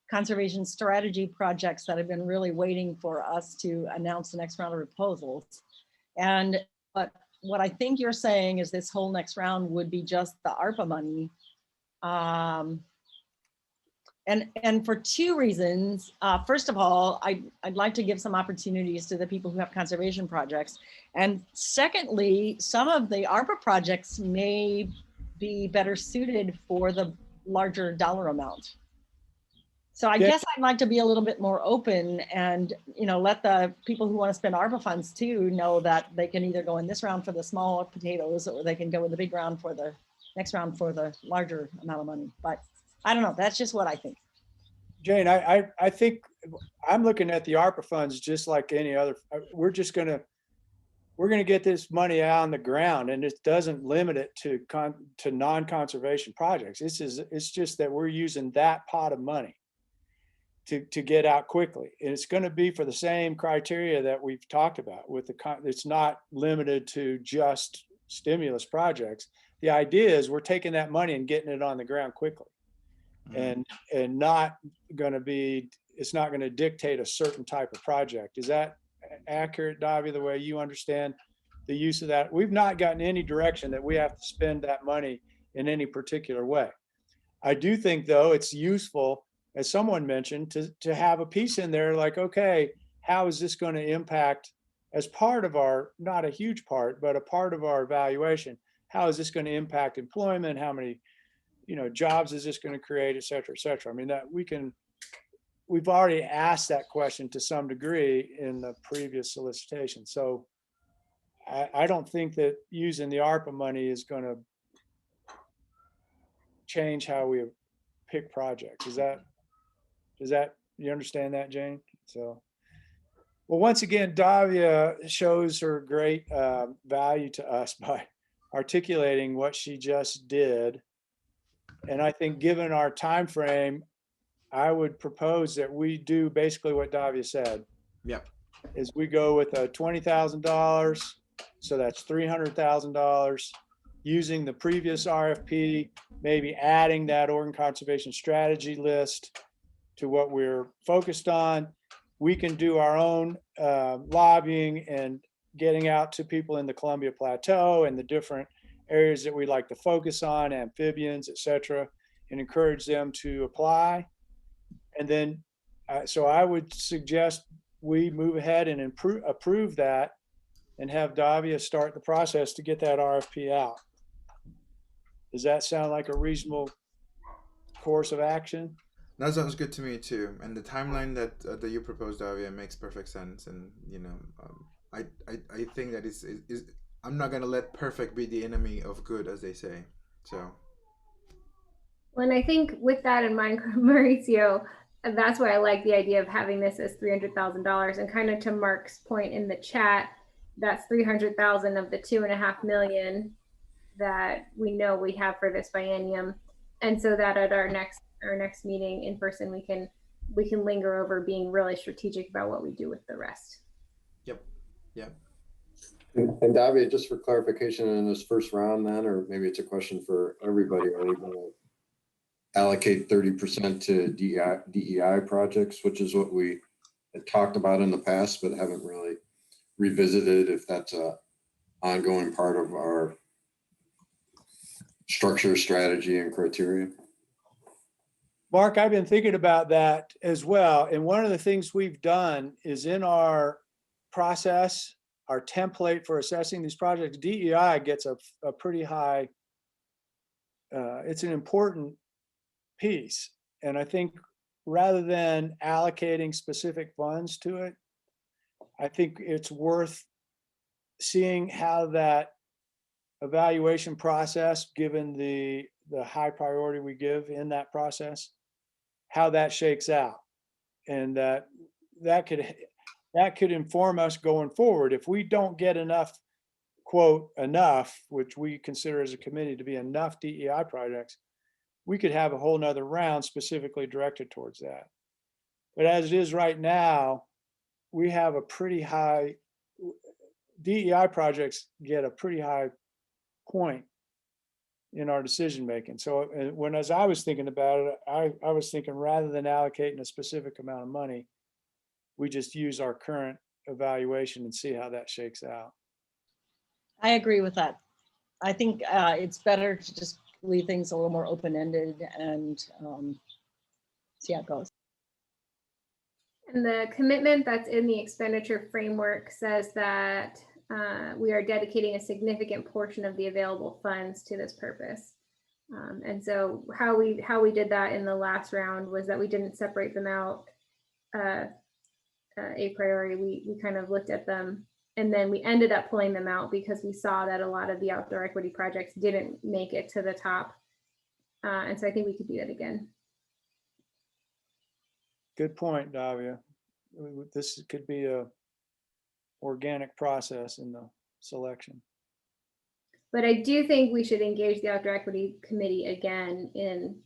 conservation strategy projects that have been really waiting for us to announce the next round of proposals. And what I think you're saying is this whole next round would be just the ARPA money. And for two reasons. First of all, I'd like to give some opportunities to the people who have conservation projects. And secondly, some of the ARPA projects may be better suited for the larger dollar amount. So I guess I'd like to be a little bit more open and, let the people who want to spend ARPA funds too know that they can either go in this round for the small potatoes, or they can go in the big round for the next round for the larger amount of money. But I don't know. That's just what I think. Jane, I think I'm looking at the ARPA funds just like any other. We're going to get this money out on the ground, and it doesn't limit it to non-conservation projects. It's just that we're using that pot of money to get out quickly. And it's going to be for the same criteria that we've talked about with it's not limited to just stimulus projects. The idea is we're taking that money and getting it on the ground quickly. And not going to be, it's not going to dictate a certain type of project. Is that accurate, Davia, the way you understand the use of that? We've not gotten any direction that we have to spend that money in any particular way. I do think, though, it's useful, as someone mentioned, to have a piece in there like, okay, how is this going to impact as part of our, not a huge part, but a part of our evaluation? How is this going to impact employment? How many jobs is this going to create, et cetera, et cetera? I mean, that we've already asked that question to some degree in the previous solicitation. So I don't think that using the ARPA money is going to change how we pick projects. Does that, you understand that, Jane? So, well, once again, Davia shows her great value to us by articulating what she just did. And I think given our time frame, I would propose that we do basically what Davia said. Yep. Is we go with a $20,000, so that's $300,000, using the previous RFP, maybe adding that Oregon Conservation Strategy list to what we're focused on. We can do our own lobbying and getting out to people in the Columbia Plateau and the different areas that we like to focus on, amphibians, et cetera, and encourage them to apply. And then, so I would suggest we move ahead and approve that and have Davia start the process to get that RFP out. Does that sound like a reasonable course of action? That sounds good to me too. And the timeline that you proposed, Davia, makes perfect sense. And I think that is I'm not gonna let perfect be the enemy of good, as they say. So. Well, and I think with that in mind, Mauricio, that's why I like the idea of having this as $300,000. And kind of to Mark's point in the chat, that's 300,000 of the 2.5 million that we know we have for this biennium. And so that at our next meeting in person, we can linger over being really strategic about what we do with the rest. Yep. Yep. And Davia, just for clarification in this first round then, or maybe it's a question for everybody, are we going to allocate 30% to DEI projects, which is what we had talked about in the past, but haven't really revisited if that's a ongoing part of our structure, strategy, and criteria? Mark, I've been thinking about that as well. And one of the things we've done is in our process, our template for assessing these projects, DEI gets a pretty high, it's an important piece. And I think rather than allocating specific funds to it, I think it's worth seeing how that evaluation process, given the high priority we give in that process, how that shakes out. And that could inform us going forward. If we don't get enough, quote, enough, which we consider as a committee to be enough DEI projects, we could have a whole nother round specifically directed towards that. But as it is right now, we have a pretty high, DEI projects get a pretty high point in our decision making. So as I was thinking about it, I was thinking rather than allocating a specific amount of money, we just use our current evaluation and see how that shakes out. I agree with that. I think it's better to just leave things a little more open-ended and see how it goes. And the commitment that's in the expenditure framework says that we are dedicating a significant portion of the available funds to this purpose. And so how we did that in the last round was that we didn't separate them out a priori. We kind of looked at them, and then we ended up pulling them out because we saw that a lot of the outdoor equity projects didn't make it to the top. And so I think we could do that again. Good point, Davia. This could be a organic process in the selection. But I do think we should engage the Outdoor Equity Committee again in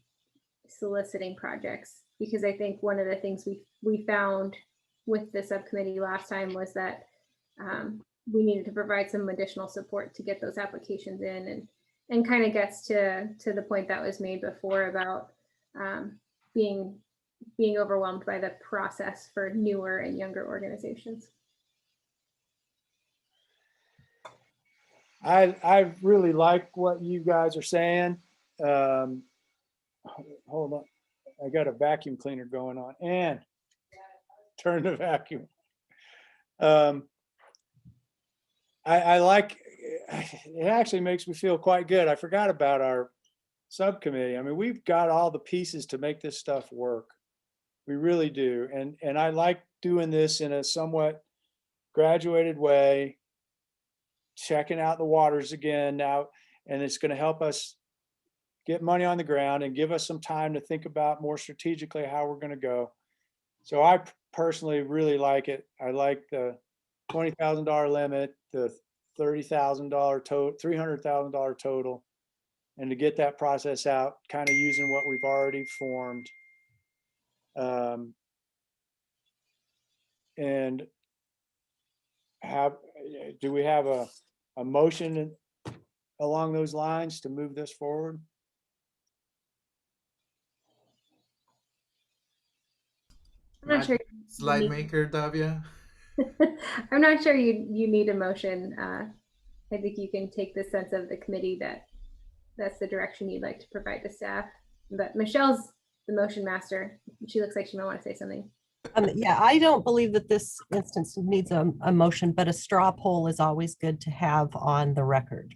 soliciting projects, because I think one of the things we found with the subcommittee last time was that we needed to provide some additional support to get those applications in, and kind of gets to the point that was made before about being overwhelmed by the process for newer and younger organizations. I really like what you guys are saying. Hold on, I got a vacuum cleaner going on, and turn the vacuum. I like, it actually makes me feel quite good. I forgot about our subcommittee. I mean, we've got all the pieces to make this stuff work. We really do. And I like doing this in a somewhat graduated way, checking out the waters again now, and it's going to help us get money on the ground and give us some time to think about more strategically how we're going to go. So I personally really like it. I like the $20,000 limit, the $30,000 total, $300,000 total, and to get that process out, kind of using what we've already formed. And do we have a motion along those lines to move this forward? I'm not sure. Slide maker, Davia. I'm not sure you need a motion. I think you can take the sense of the committee that that's the direction you'd like to provide to staff. But Michelle's the motion master. She looks like she might want to say something. Yeah, I don't believe that this instance needs a motion, but a straw poll is always good to have on the record.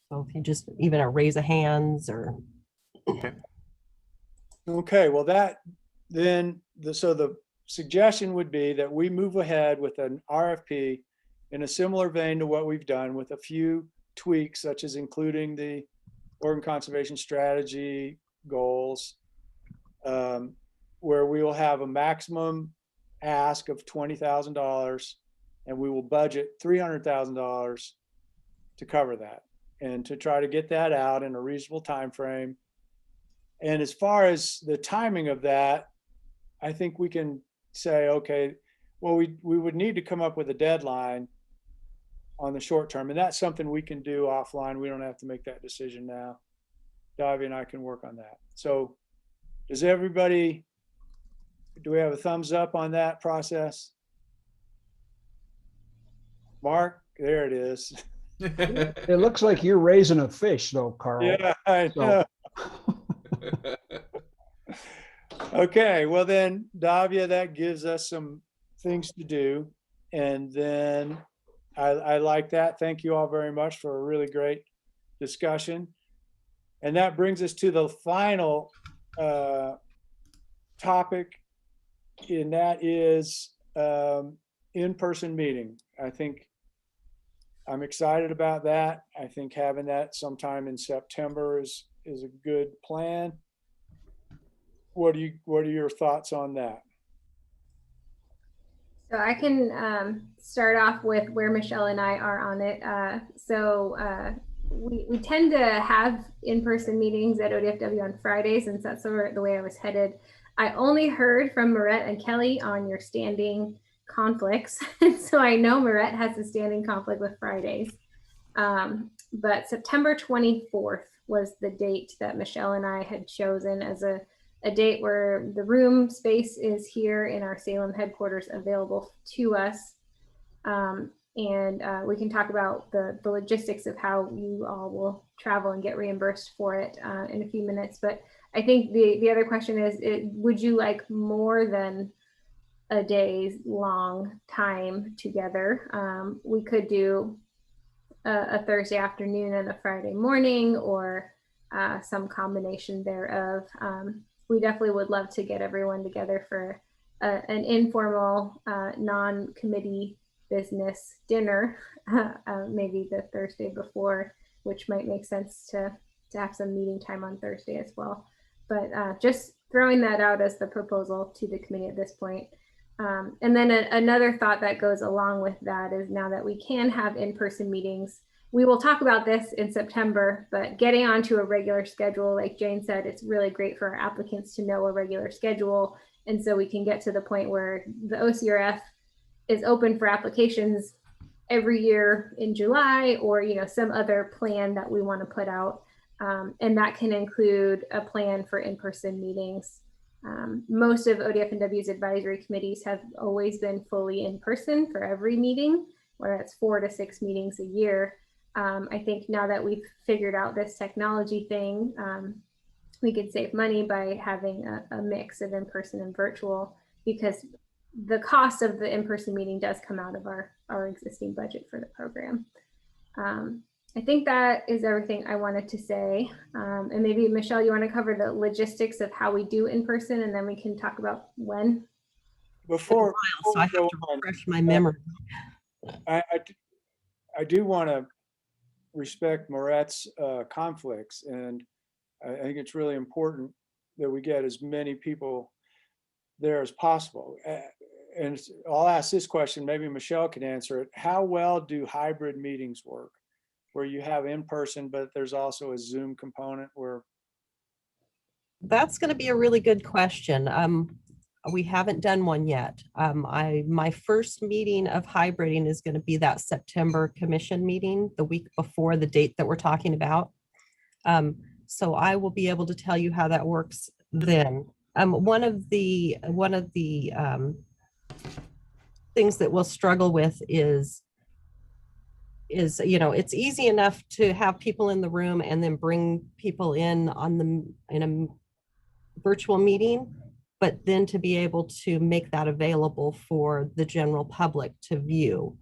So if you just even a raise of hands or. Okay, well so the suggestion would be that we move ahead with an RFP in a similar vein to what we've done, with a few tweaks, such as including the Oregon Conservation Strategy goals, where we will have a maximum ask of $20,000, and we will budget $300,000 to cover that, and to try to get that out in a reasonable time frame. And as far as the timing of that, I think we can say, okay, well, we would need to come up with a deadline on the short term, and that's something we can do offline. We don't have to make that decision now. Davia and I can work on that. So does everybody, do we have a thumbs up on that process? Mark, there it is. It looks like you're raising a fish though, Carl. Yeah, I know. Okay, well then, Davia, that gives us some things to do. And then I like that. Thank you all very much for a really great discussion. And that brings us to the final topic, and that is in-person meeting. I think I'm excited about that. I think having that sometime in September is a good plan. What are your thoughts on that? So I can start off with where Michelle and I are on it. We tend to have in-person meetings at ODFW on Fridays, and that's the way I was headed. I only heard from Marette and Kelly on your standing conflicts. So I know Marette has a standing conflict with Fridays. but September 24th was the date that Michelle and I had chosen as a date where the room space is here in our Salem headquarters available to us. And we can talk about the logistics of how you all will travel and get reimbursed for it in a few minutes. But I think the other question is, would you like more than a day's long time together? We could do a Thursday afternoon and a Friday morning, or some combination thereof. We definitely would love to get everyone together for an informal, non-committee business dinner, maybe the Thursday before, which might make sense to have some meeting time on Thursday as well. But just throwing that out as the proposal to the committee at this point. And then another thought that goes along with that is, now that we can have in-person meetings, we will talk about this in September, but getting onto a regular schedule, like Jane said, it's really great for our applicants to know a regular schedule. And so we can get to the point where the OCRF is open for applications every year in July, or some other plan that we want to put out. And that can include a plan for in-person meetings. Most of ODF&W's advisory committees have always been fully in person for every meeting, where it's 4 to 6 meetings a year. I think now that we've figured out this technology thing, we could save money by having a mix of in-person and virtual, because the cost of the in-person meeting does come out of our existing budget for the program. I think that is everything I wanted to say. And maybe Michelle, you want to cover the logistics of how we do in person, and then we can talk about when. Before So I have we go to on, refresh my memory. I do want to respect Moret's conflicts, and I think it's really important that we get as many people there as possible. And I'll ask this question, maybe Michelle can answer it. How well do hybrid meetings work, where you have in person, but there's also a Zoom component where? That's going to be a really good question. We haven't done one yet. My first meeting of hybriding is going to be that September commission meeting, the week before the date that we're talking about. So I will be able to tell you how that works then. One of the things that we'll struggle with is it's easy enough to have people in the room and then bring people in in a virtual meeting, but then to be able to make that available for the general public to view.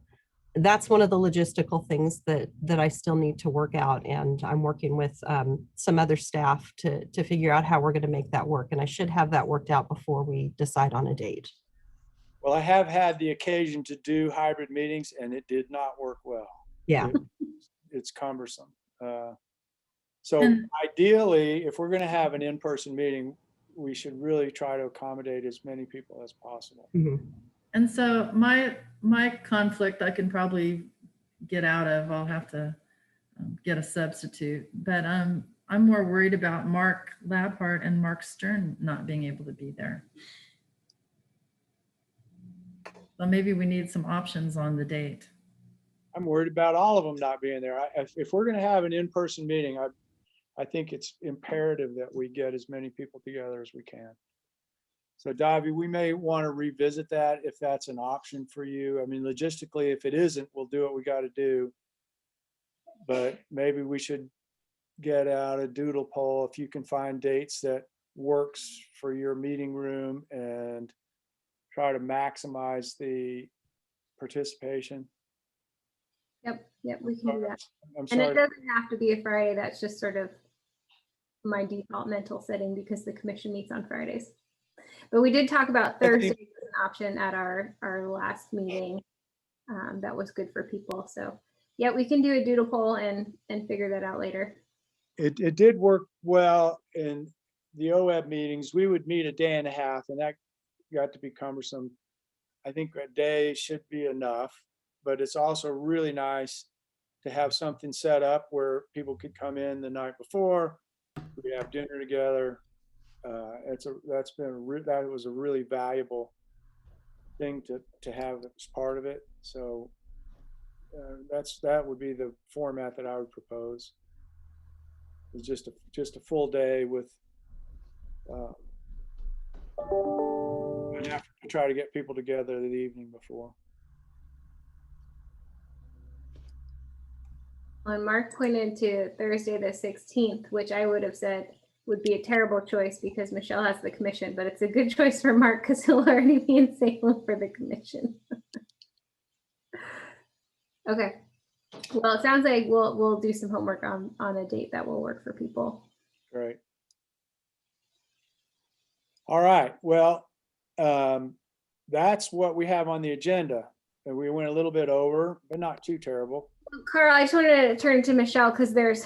That's one of the logistical things that I still need to work out, and I'm working with some other staff to figure out how we're going to make that work, and I should have that worked out before we decide on a date. Well, I have had the occasion to do hybrid meetings, and it did not work well. Yeah. It's cumbersome. So ideally, if we're going to have an in-person meeting, we should really try to accommodate as many people as possible. Mm-hmm. And so my conflict I can probably get out of. I'll have to get a substitute, but I'm more worried about Mark Labhart and Mark Stern not being able to be there. So maybe we need some options on the date. I'm worried about all of them not being there. If we're going to have an in-person meeting, I think it's imperative that we get as many people together as we can. So Davi, we may want to revisit that if that's an option for you. I mean, logistically, if it isn't, we'll do what we got to do. But maybe we should get out a doodle poll if you can find dates that works for your meeting room and try to maximize the participation. Yep, we can do that. I'm And it sorry. doesn't have to be a Friday. That's just sort of my default mental setting, because the commission meets on Fridays. But we did talk about Thursday as an option at our last meeting. That was good for people. So yeah, we can do a doodle poll and figure that out later. It did work well in the OEB meetings. We would meet a day and a half, and that got to be cumbersome. I think a day should be enough, but it's also really nice to have something set up where people could come in the night before. We have dinner together. That was a really valuable thing to have as part of it. So that would be the format that I would propose. It's just a full day with an effort to try to get people together the evening before. And Mark pointed to Thursday the 16th, which I would have said would be a terrible choice because Michelle has the commission, but it's a good choice for Mark because he'll already be in Salem for the commission. Okay. Well, it sounds like we'll do some homework on a date that will work for people. Great. All right. Well, that's what we have on the agenda. And we went a little bit over, but not too terrible. Carl, I just wanted to turn to Michelle because there's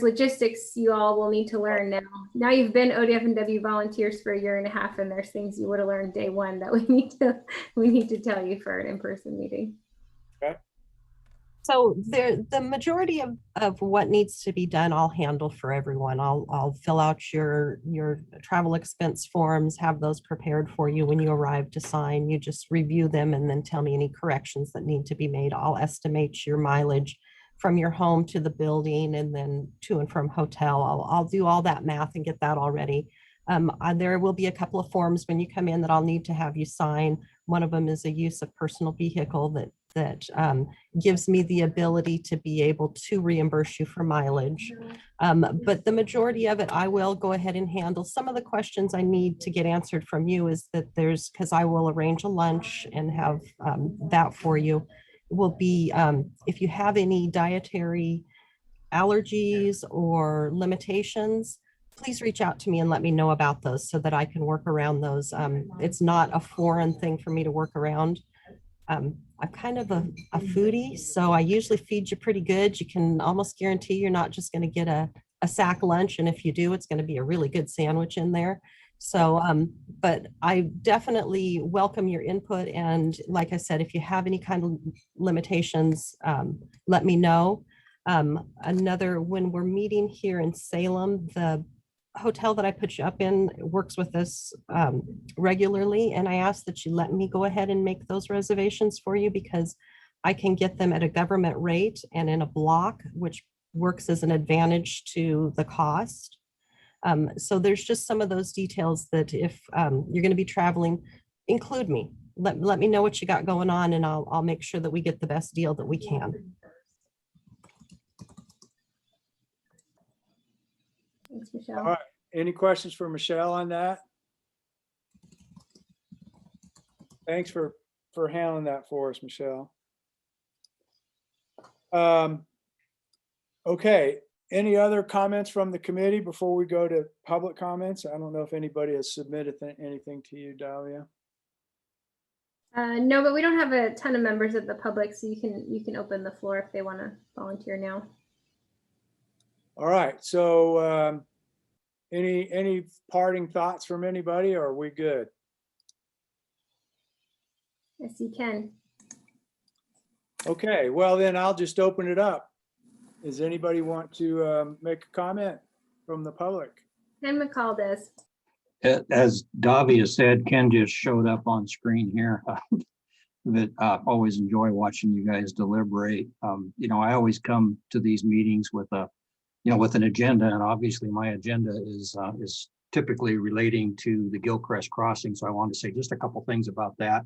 logistics you all will need to learn now. Now you've been ODF&W volunteers for 1.5 years, and there's things you would have learned day one that we need to tell you for an in-person meeting. Okay. So the majority of what needs to be done, I'll handle for everyone. I'll fill out your travel expense forms, have those prepared for you when you arrive to sign. You just review them and then tell me any corrections that need to be made. I'll estimate your mileage from your home to the building and then to and from hotel. I'll do all that math and get that all ready. There will be a couple of forms when you come in that I'll need to have you sign. One of them is a use of personal vehicle that gives me the ability to be able to reimburse you for mileage. But the majority of it, I will go ahead and handle. Some of the questions I need to get answered from you is that because I will arrange a lunch and have that for you, will be if you have any dietary allergies or limitations, please reach out to me and let me know about those so that I can work around those. It's not a foreign thing for me to work around. I'm kind of a foodie, so I usually feed you pretty good. You can almost guarantee you're not just going to get a sack lunch. And if you do, it's going to be a really good sandwich in there. So, but I definitely welcome your input. And like I said, if you have any kind of limitations, let me know. When we're meeting here in Salem, the hotel that I put you up in works with us regularly, and I ask that you let me go ahead and make those reservations for you because I can get them at a government rate and in a block, which works as an advantage to the cost. So there's just some of those details that if you're going to be traveling, include me. Let me know what you got going on, and I'll make sure that we get the best deal that we can. Thanks, Michelle. All right. Any questions for Michelle on that? Thanks for handling that for us, Michelle. Okay. Any other comments from the committee before we go to public comments? I don't know if anybody has submitted anything to you, Dahlia. No, but we don't have a ton of members of the public, so you can open the floor if they want to volunteer now. All right. So any parting thoughts from anybody, or are we good? Yes, you can. Okay. Well, then I'll just open it up. Does anybody want to make a comment from the public? Ken McCall does. As Davia said, Ken just showed up on screen here. That I always enjoy watching you guys deliberate. I always come to these meetings with an agenda, and obviously my agenda is typically relating to the Gilchrist crossing. So I wanted to say just a couple things about that,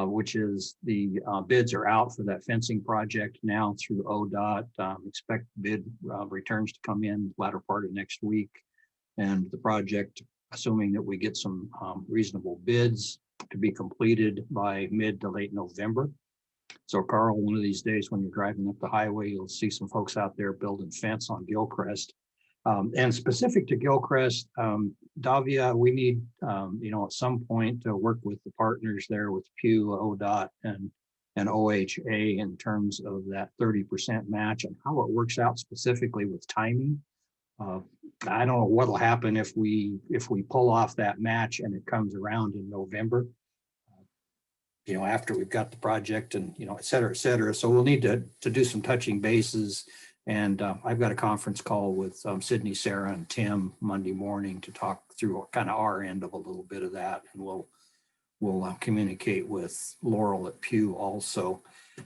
which is the bids are out for that fencing project now through ODOT. Expect bid returns to come in latter part of next week, and the project, assuming that we get some reasonable bids, to be completed by mid to late November. So Carl, one of these days when you're driving up the highway, you'll see some folks out there building fence on Gilchrist. And specific to Gilchrist, Davia, we need, at some point to work with the partners there with Pew, ODOT, and OHA in terms of that 30% match and how it works out specifically with timing. I don't know what'll happen if we pull off that match and it comes around in November, after we've got the project and, et cetera, et cetera. So we'll need to do some touching bases. And I've got a conference call with Sydney, Sarah, and Tim Monday morning to talk through kind of our end of a little bit of that. And we'll will communicate with Laurel at Pew also.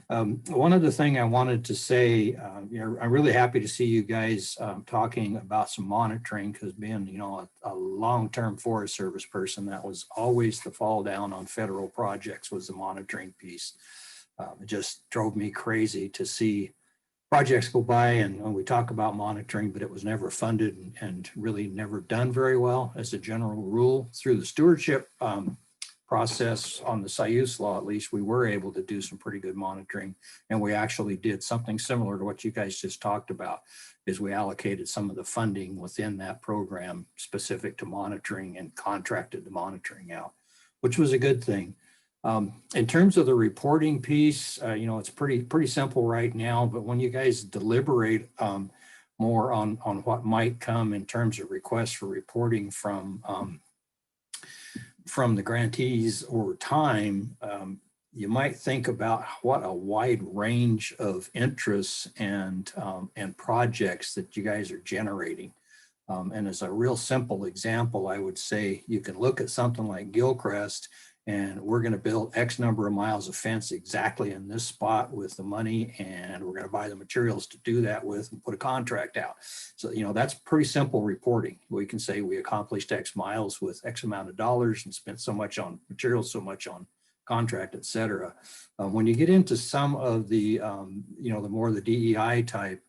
One other thing I wanted to say, I'm really happy to see you guys talking about some monitoring, because being, a long-term Forest Service person, that was always the fall down on federal projects, was the monitoring piece. It just drove me crazy to see projects go by and when we talk about monitoring, but it was never funded and really never done very well as a general rule. Through the stewardship process on the SIUS law, at least, we were able to do some pretty good monitoring. And we actually did something similar to what you guys just talked about, is we allocated some of the funding within that program specific to monitoring and contracted the monitoring out, which was a good thing. In terms of the reporting piece, it's pretty simple right now, but when you guys deliberate more on what might come in terms of requests for reporting from the grantees over time, you might think about what a wide range of interests and projects that you guys are generating. And as a real simple example, I would say you can look at something like Gilcrest, and we're going to build X number of miles of fence exactly in this spot with the money, and we're going to buy the materials to do that with and put a contract out. So, that's pretty simple reporting. We can say we accomplished X miles with X amount of dollars and spent so much on materials, so much on contract, et cetera. When you get into some of the, the more the DEI type,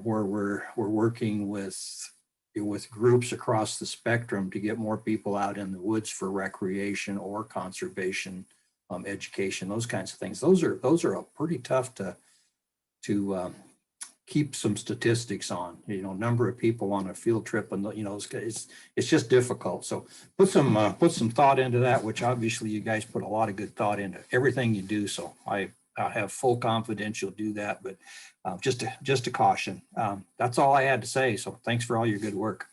where we're working with groups across the spectrum to get more people out in the woods for recreation or conservation, education, those kinds of things. Those are pretty tough to keep some statistics on, number of people on a field trip, and it's just difficult. So put some thought into that, which obviously you guys put a lot of good thought into everything you do. So I have full confidence you'll do that, but just a caution. That's all I had to say. So thanks for all your good work.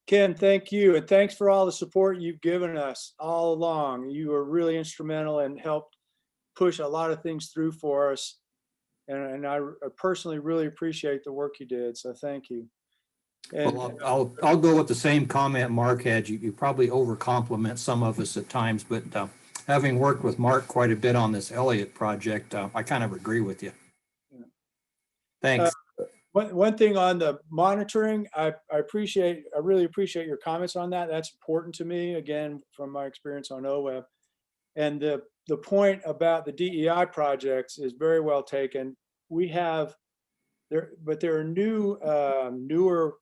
Ken, thank you. And thanks for all the support you've given us all along. You were really instrumental and helped push a lot of things through for us. And I personally really appreciate the work you did. So thank you. And Well, I'll go with the same comment Mark had. You probably over compliment some of us at times, but having worked with Mark quite a bit on this Elliott project, I kind of agree with you. Thanks. One thing on the monitoring, I really appreciate your comments on that. That's important to me, again, from my experience on OWEB. And the point about the DEI projects is very well taken. But there are newer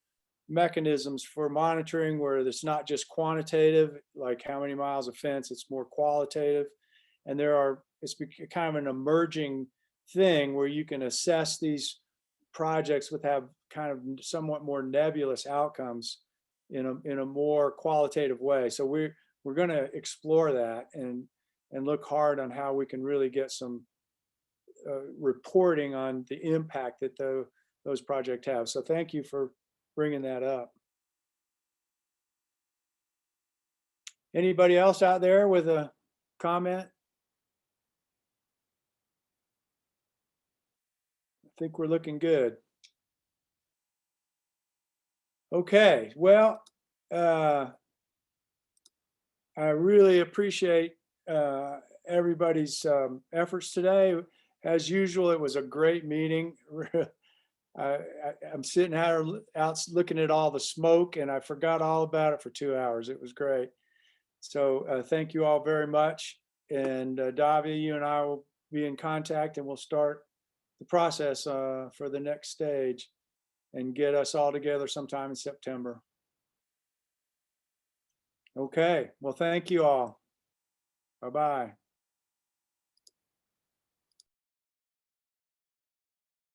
mechanisms for monitoring where it's not just quantitative, like how many miles of fence, it's more qualitative. And it's kind of an emerging thing where you can assess these projects with have kind of somewhat more nebulous outcomes in a more qualitative way. So we're going to explore that and look hard on how we can really get some reporting on the impact that those projects have. So thank you for bringing that up. Anybody else out there with a comment? I think we're looking good. Okay, well, I really appreciate everybody's efforts today. As usual, it was a great meeting. I'm sitting out looking at all the smoke, and I forgot all about it for 2 hours. It was great. So thank you all very much. And Davia, you and I will be in contact, and we'll start the process for the next stage and get us all together sometime in September. Okay, well, thank you all. Bye-bye.